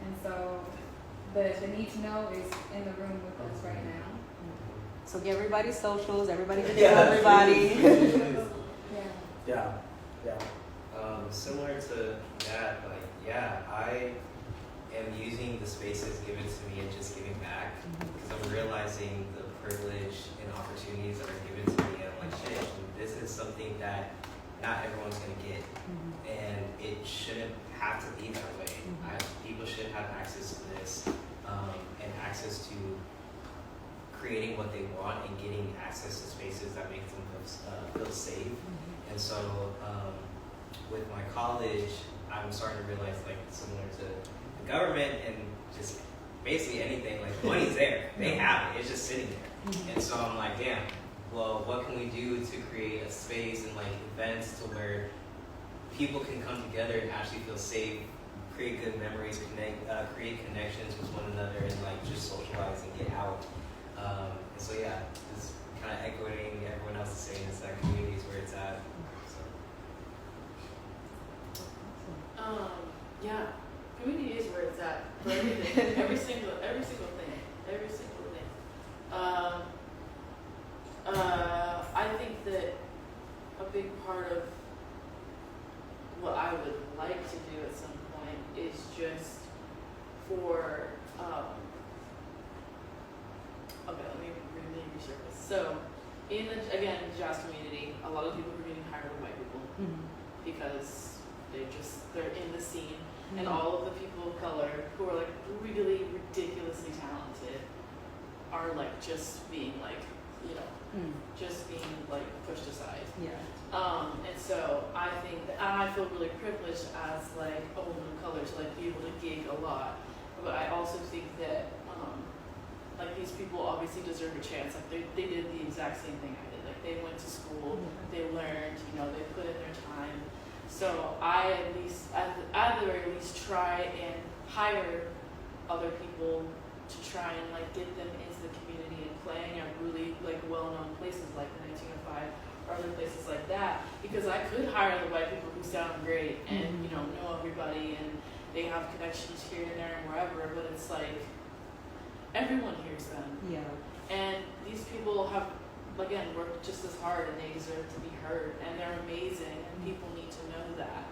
And so the need to know is in the room with us right now. So get everybody's socials, everybody can Yeah, tell everybody. Yeah. Yeah. Similar to that, like, yeah, I am using the spaces given to me and just giving back because I'm realizing the privilege and opportunities that are given to me. And I'm like, shit, this is something that not everyone's gonna get, and it shouldn't have to be that way. People should have access to this and access to creating what they want and getting access to spaces that make them feel safe. And so with my college, I'm starting to realize, like, similar to the government and just basically anything, like, money's there. They have it. It's just sitting there. And so I'm like, damn, well, what can we do to create a space and, like, events to where people can come together and actually feel safe, create good memories, create connections with one another, and, like, just socialize and get out. And so, yeah, just kind of echoing everyone else is saying, is that community is where it's at. Yeah, community is where it's at for everything, every single thing. I think that a big part of what I would like to do at some point is just for, okay, let me really resurface. So, in the jazz community, a lot of people are getting hired with white people because they're in the scene, and all of the people of color who are, like, really ridiculously talented are, like, just being, like, you know, just being, like, pushed aside. Yeah. And so I think that I feel really privileged as, like, a woman of color to, like, be able to gig a lot, but I also think that like, these people obviously deserve a chance. Like, they did the exact same thing I did. Like, they went to school, they learned, you know, they put in their time. So I at least, at the very least, try and hire other people to try and, like, get them into the community and playing at really, like, well-known places like the 1905 or other places like that. Because I could hire the white people who sound great and, you know everybody and they have connections here and there and wherever, but it's like, everyone hears them. Yeah. And these people have, again, worked just as hard and they deserve to be heard. And they're amazing and people need to know that.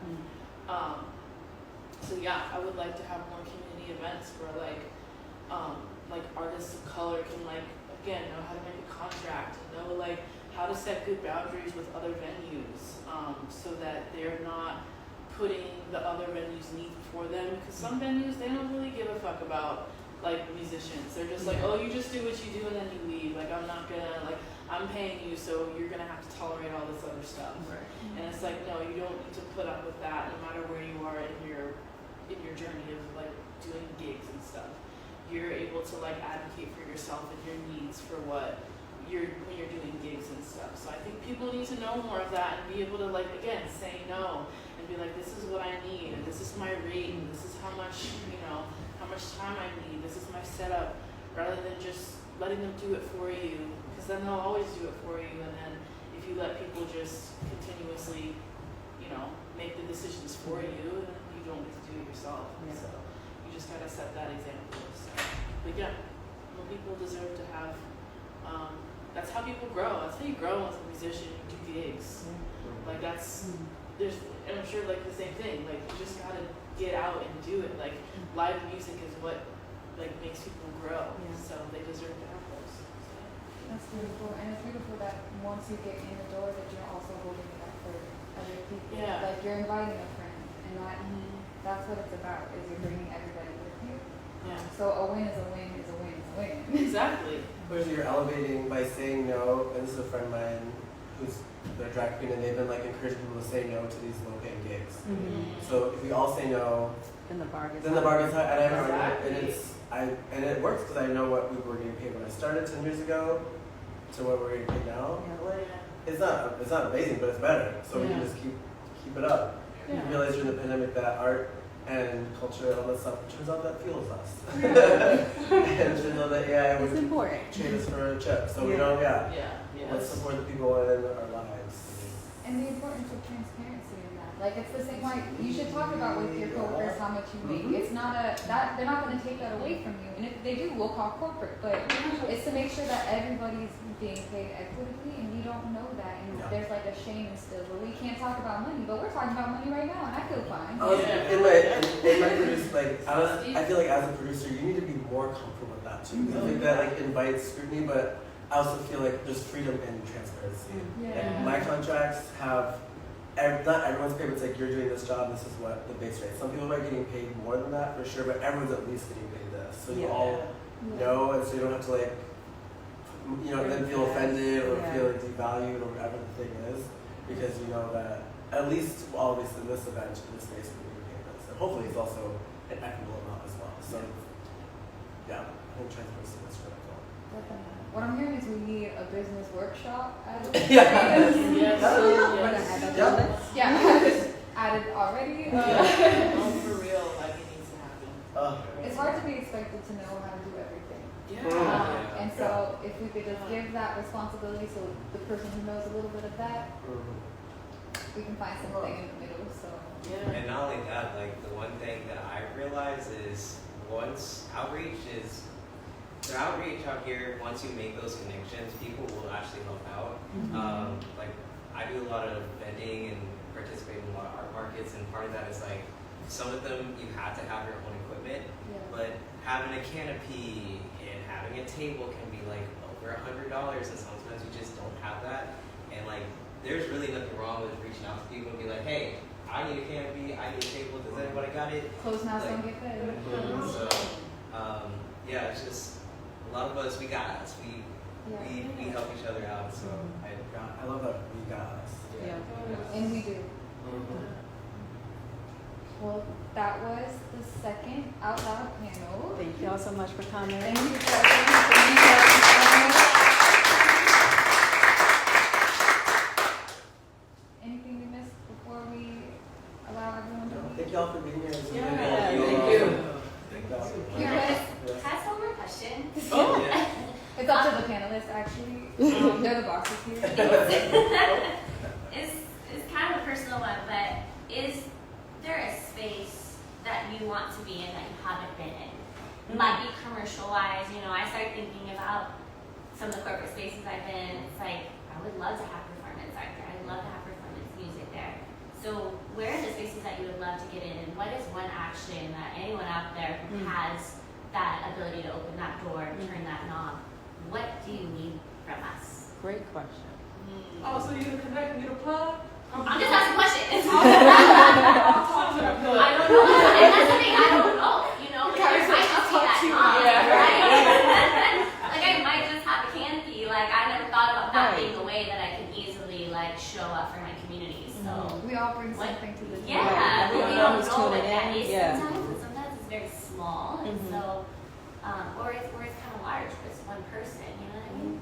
So yeah, I would like to have more community events where, like artists of color can, like, again, know how to make a contract, know, like, how to set good boundaries with other venues, so that they're not putting the other venues' needs before them. Because some venues, they don't really give a fuck about, like, musicians. They're just like, oh, you just do what you do and then you leave. Like, I'm not gonna, like, I'm paying you, so you're gonna have to tolerate all this other stuff. Right. And it's like, no, you don't need to put up with that no matter where you are in your journey of, like, doing gigs and stuff. You're able to, like, advocate for yourself and your needs for when you're doing gigs and stuff. So I think people need to know more of that and be able to, like, again, say no and be like, this is what I need and this is my rate and this is how much, how much time I need, this is my setup, rather than just letting them do it for you, because then they'll always do it for you. And then if you let people just continuously, make the decisions for you, then you don't get to do it yourself. Yeah. So you just gotta set that example. So, but yeah, well, people deserve to have. That's how people grow. That's how you grow as a musician. You do gigs. Like, that's and I'm sure, like, the same thing. Like, you just gotta get out and do it. Like, live music is what, like, makes people grow. Yeah. So they deserve to have those. So. That's beautiful, and it's beautiful that once you get in the door, that you're also holding it up for other people. Yeah. Like, you're inviting a friend, and that's what it's about. Is you're bringing everybody with you. Yeah. So a win is a win is a win is a win. Exactly. Whereas you're elevating by saying no, and this is a friend of mine who's a drag queen, and they've been, like, encouraging people to say no to these low-paying gigs. So if we all say no, Then the bar gets then the bar gets high, and I have Exactly. and it works because I know what we were getting paid when I started 10 years ago to what we're getting paid now. It's not amazing, but it's better. So we can just keep it up. Yeah. You realize during the pandemic that art and culture and all that stuff, it turns out that fuels us. And it turns out that AI It's would important. trade us for a chip. So we Yeah. don't, Yeah. let's support the people in our lives. And the importance of transparency in that. Like, it's the same, like, you should talk about with your coworkers how much you make. It's not they're not going to take that away from you. And if they do, we'll call corporate. But it's to make sure that everybody's being paid equitably, and you don't know that. And there's like a shame still, but we can't talk about money. But we're talking about money right now, and I feel fine. In my produce, like, I feel like as a producer, you need to be more comfortable with that too. I think that like invites scrutiny, but I also feel like there's freedom in transparency. Like, my contracts have, not everyone's paid, but it's like, you're doing this job, this is what the base rate. Some people are getting paid more than that for sure, but everyone's at least getting paid this. So you all know, and so you don't have to like, then feel offended or feel like devalued or whatever the thing is, because you know that at least always in this event, in this space, we're getting paid this. And hopefully it's also an equitable amount as well. So yeah, I think transparency is critical. What I'm hearing is we need a business workshop added. Yes. Yeah, I have it added already. For real, like it needs to happen. It's hard to be expected to know how to do everything. And so if we could just give that responsibility so the person who knows a little bit of that, we can find something in the middle. So And not only that, like the one thing that I realize is once outreach out here, once you make those connections, people will actually help out. Like I do a lot of vending and participate in a lot of art markets, and part of that is like some of them you have to have your own equipment, but having a canopy and having a table can be like over $100, and sometimes you just don't have that. And like there's really nothing wrong with reaching out to people and be like, hey, I need a canopy, I need a table, does anybody got it? closed mouths don't get fed. So yeah, it's just a lot of us, we got us. We help each other out. So I love that we got us. And we do. Well, that was the second Out Loud panel. Thank you all so much for coming. Thank you for everything. Anything we missed before we allow everyone to leave? Thank y'all for being here. Thank you. You guys, can I ask one more question? It's up to the panelists, actually. They're the bosses here. It's kind of a personal one, but is there a space that you want to be in that you haven't been in? It might be commercial-wise. I started thinking about some of the corporate spaces I've been. It's like, I would love to have performance art there. I'd love to have performance music there. So where are the spaces that you would love to get in? And what is one action that anyone out there who has that ability to open that door and turn that knob, what do you need from us? Great question. Oh, so you to connect and get a plug? I'm just asking questions. I don't know. And that's the thing, I don't know. Like, I might just see that knob, right? Like I might just have a canopy. Like I never thought about that being a way that I can easily like show up for my community. So we all bring something to the table. yeah, we but we don't know don't who's know what tuning that in. is Yeah. sometimes. And sometimes it's very small, and so or it's kind of large, but it's one person. You know what I mean?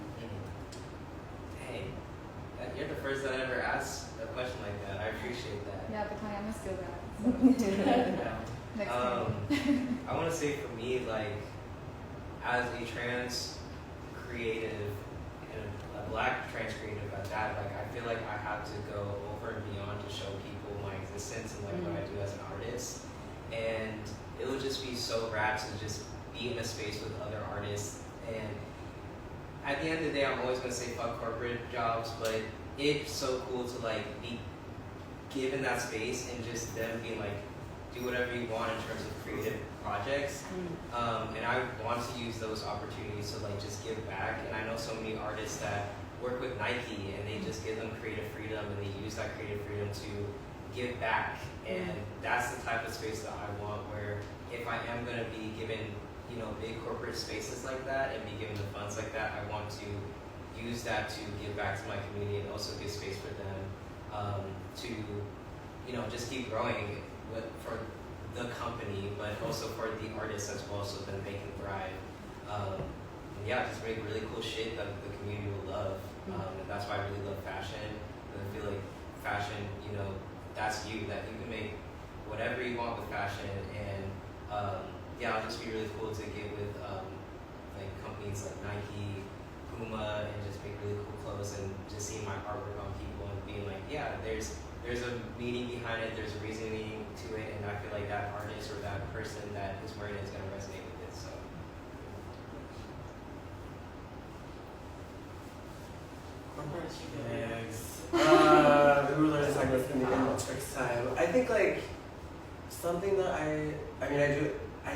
hey, you're the first that ever asked a question like that. I appreciate that. Yeah, but I'm still that. So. Next time. I want to say for me, like, as a trans creative and a black trans creative at that, like, I feel like I have to go over and beyond to show people my existence and like what I do as an artist. And it would just be so rad to just be in a space with other artists. And at the end of the day, I'm always going to say fuck corporate jobs, but it's so cool to like be given that space and just them being like, do whatever you want in terms of creative projects. And I want to use those opportunities to like just give back. And I know so many artists that work with Nike and they just give them creative freedom and they use that creative freedom to give back. And that's the type of space that I want, where if I am going to be given, big corporate spaces like that and be given the funds like that, I want to use that to give back to my community and also give space for them to, just keep growing for the company, but also for the artists as well, so that they can thrive. Just make really cool shit that the community will love. And that's why I really love fashion. And I feel like fashion, that's you, that you can make whatever you want with fashion. And it'll just be really cool to get with like companies like Nike, Puma and just make really cool clothes and just seeing my artwork on people and being like, yeah, there's a meaning behind it, there's a reasoning to it, and I feel like that artist or that person that is wearing it is going to resonate with it. So. Yes. We were learning to talk about this in the in-matrix time. I think like something that I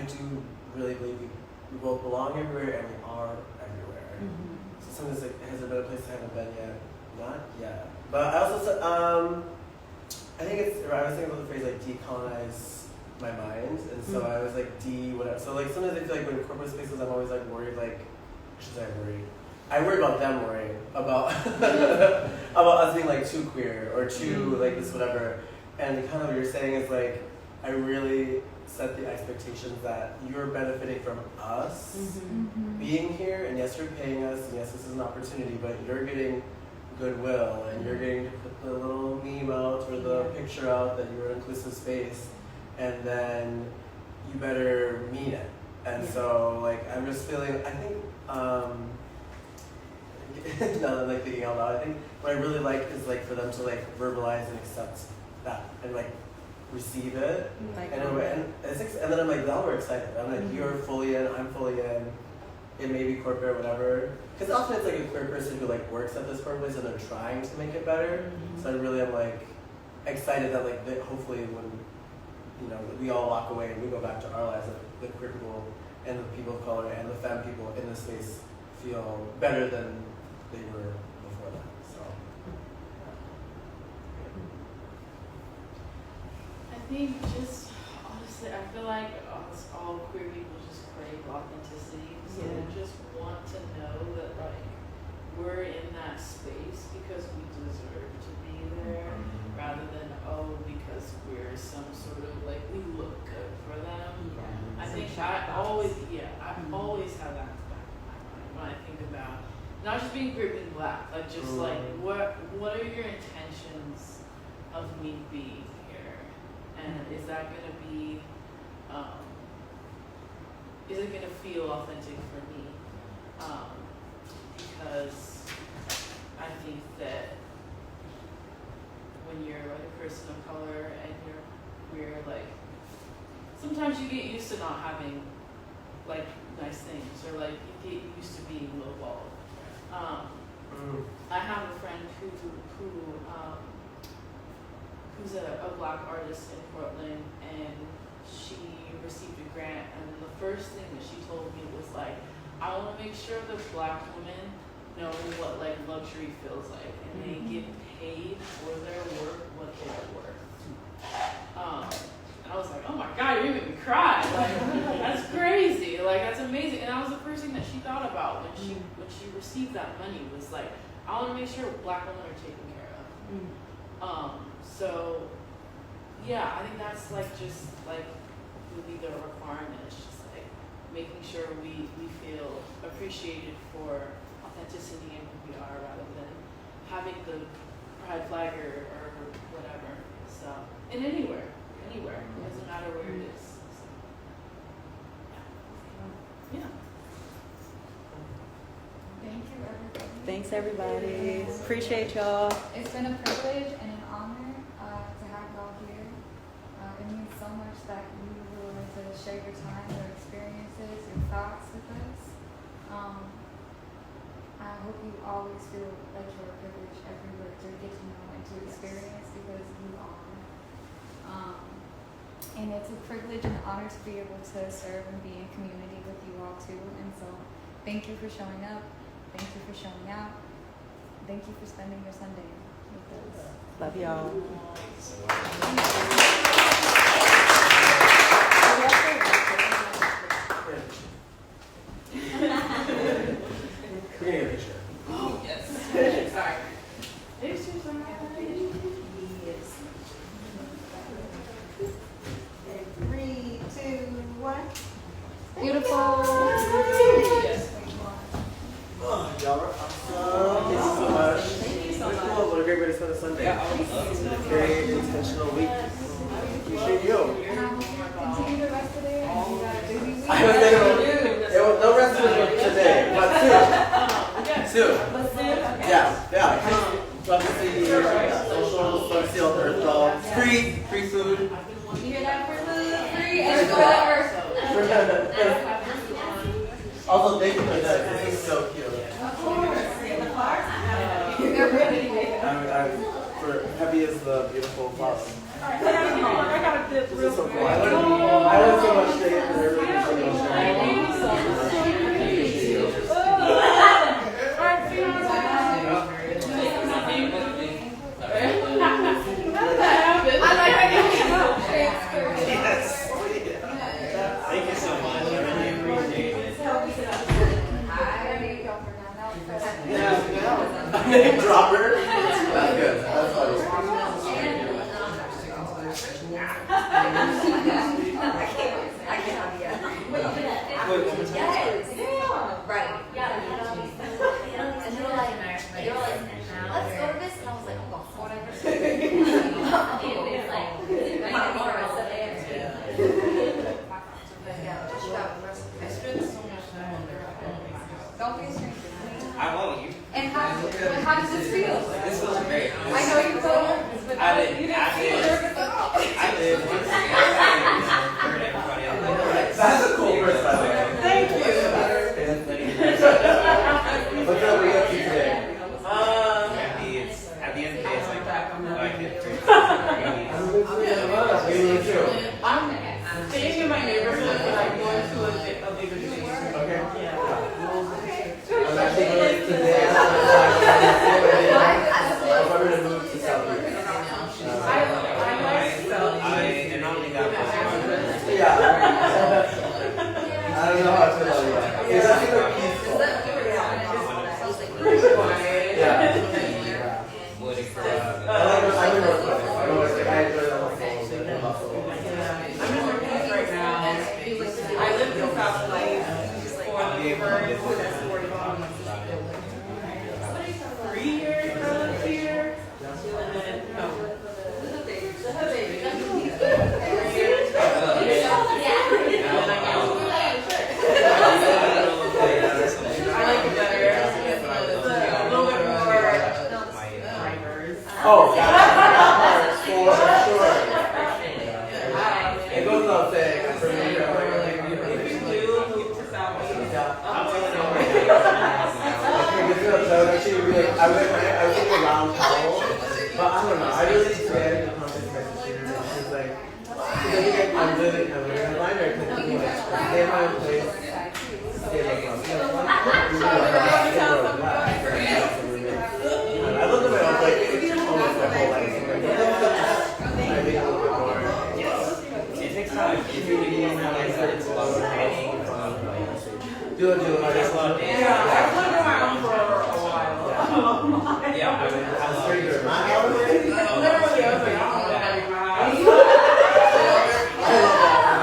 do really believe we both belong everywhere and we are everywhere. Mm-hmm. So sometimes like, has there been a place I haven't been yet? Not yet. But I also said, I think I was thinking about the phrase like decolonize my mind, and so I was like whatever. So like sometimes I feel like when corporate spaces, I'm always like worried, like, should I worry? I worry about them worrying about about us being like too queer or too like this whatever. And kind of what you're saying is like I really set the expectations that you're benefiting from us being here, and yes, you're paying us, and yes, this is an opportunity, but you're getting goodwill, and you're getting to put the little meme out or the picture out that you're an inclusive space, and then you better mean it. And so like I'm just feeling, I think now that I'm like thinking out loud, I think what I really like is like for them to like verbalize and accept that and like receive it, and then I'm like, now we're excited. I'm like, you're fully in, I'm fully in. It may be corporate, whatever. Because often it's like a queer person who like works at this corporate place and they're trying to make it better. So I really am like excited that like that hopefully when we all walk away and we go back to our lives, that the queer people and the people of color and the femme people in this space feel better than they were before that. So. I think just honestly, I feel like us all queer people just crave authenticity. So we just want to know that like we're in that space because we deserve to be there, rather than because we're some sort of like we look good for them. I think I always have that in the back of my mind when I think about not just being queer, being black, like just like what are your intentions of me being here, and is that gonna be is it gonna feel authentic for me? Because I think that when you're like a person of color and you're queer, like sometimes you get used to not having like nice things, or like you get used to being lowballed. I have a friend who's a black artist in Portland, and she received a grant, and the first thing that she told me was like, I want to make sure the black women know what like luxury feels like, and they get paid for their work what they're worth. And I was like, oh my God, you're making me cry. Like that's crazy. Like that's amazing. And that was the first thing that she thought about when she received that money was like, I want to make sure black women are taken care of. So yeah, I think that's like just like really the requirement. It's just like making sure we feel appreciated for authenticity and who we are, rather than having the pride flag or whatever. So, and anywhere, it doesn't matter where it is. So, yeah. Thank you, everybody. Thanks, everybody. Appreciate y'all. It's been a privilege and an honor to have y'all here. It means so much that you were willing to share your time, your experiences, your thoughts with us. I hope you always feel like you're privileged everywhere to get to know and to experience, because you are. And it's a privilege and an honor to be able to serve and be in community with you all too. And so thank you for showing up. Thank you for showing out. Thank you for spending your Sunday with us. Love y'all. We're gonna get a picture. Oh yes. Sorry. Pictures are Yes. 3, 2, 1. Beautiful. Yes. Oh, y'all are awesome. Thank you so much. Thank you so much. Cool. What a great way to spend a Sunday. Very intentional week. Appreciate you. And I hope you continue the rest of the day. And you got a busy week. I was thinking no rest of it today, but soon. do. Let's do it. Okay. Yeah. Love to see socials, love to see all the earth dogs. Free food. You hear that for the free and for the earth. Also, thank you for that. This is so cute. For heavy is the beautiful flower. I gotta dip This real is so quick. cool. I learned so much today from everything. I like how you Yes. Thank you so much. I really appreciate it. Name dropper. That's good. That's funny. Right. Yeah. And you're like, let's go to this, and I was like, oh, whatever. It's like, I spent so much time on there. Don't be a stranger. I won't. You. And how does this feel? This was great. I know you feel nervous, but I did. you didn't feel nervous at all. I did. Once again, I heard everybody else. That's a cool person, by the way. Thank you. What's up we up to today? At the end of the day, it's like I get free. Me too. I'm staying in my neighborhood, but I'm going to a bigger city. Okay. Yeah. I'm actually going today. I'm going to move to South Beach. I like South And not only that, Yeah. I don't know how to tell you that. It's actually like peaceful. Yeah. would I live in North Carolina. I enjoy the hustle. I'm in Northeast right now. I lived in South Lake for the first 3 years I lived here. And then, no. I like it better. It's a little bit more diverse. Oh, that part for sure. It goes without saying. I'm pretty sure. If you do move to South Beach, I was thinking around towel, but I don't know. I really expanded the context of my sister. She's like, I'm living in a minor because people like stay in my own place, stay like I lived in my own place almost my whole life. I think a little bit more. It takes time. If you really want to start, it's a lot of planning. Do it. yeah, I've lived on my own for a while. Yeah, I mean, I'm straight to my house. Literally, I was like, I don't want to have my house. I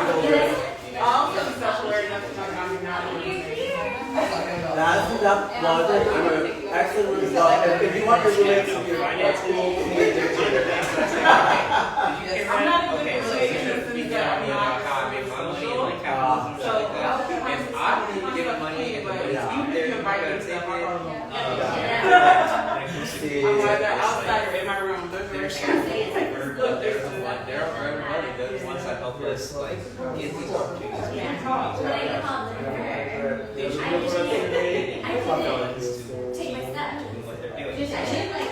love that. I'm so self-aware enough to talk about not doing That's logic. I'm actually really well. If you want your roommates to be a cool I'm not in okay, a so relationship you since got me I'm about not how I make my money, like capitalism, so shit like I'll that. keep my If I didn't give money and but it's you out there, you're invite gonna me to take my it. home. See, I'm either outside or in my room. There's there are everybody that wants to help us like get these opportunities. They should be take my step. doing what they're doing. Just actually, like,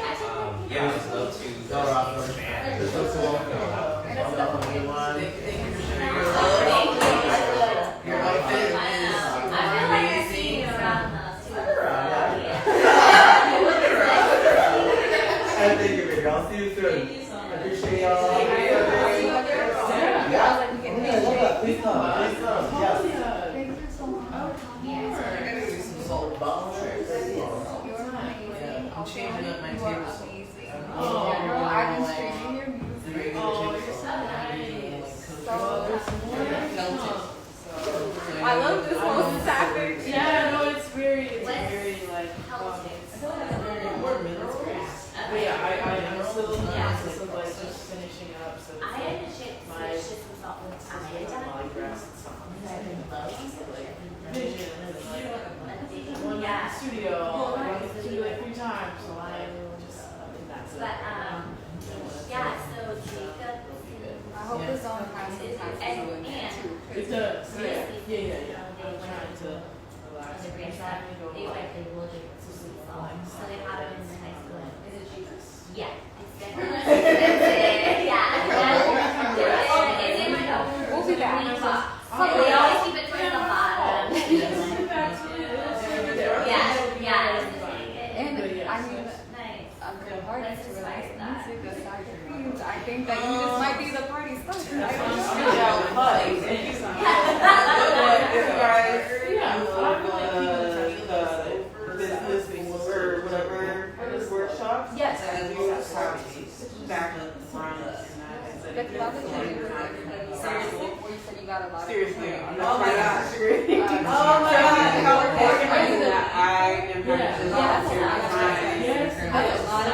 Yeah, I would love to expand. This looks cool. I feel like I've seen you around the house too. And thank you, baby. I'll see you soon. Appreciate y'all. Yeah. I love that. Please come. Yes. Thank you so much. I'm changing up my You are tables. amazing. Girl, I've been streaming your music. Oh, you're so nice. I love this whole topic. Yeah, no, it's very like, More minutes, Grace. but yeah, I'm still in the process of like just finishing up. So I had to switch this result with Polygraphs and stuff. vision and like one Yeah. studio. But yeah, so Jacob. I hope the song has some taxes in there too. It does. Yeah. I'm trying to relax. The grade stuff, they will do songs. So they have it in high school. Is it Jesus? Yeah. It's definitely yeah. It's in my notes. We'll be back. They always keep it towards the bottom. Yeah. And I mean, Nice. a good party Let's to just relax spice that. music aside the themes. I think that you just might be the party starter. I don't know. Or whatever workshops. Yes. And we have parties back up the front and that. The club is seriously, you said you got a lot of Seriously. people. Oh my gosh. Oh my God, how organizing that I am Yes. practicing Yes. my A lot of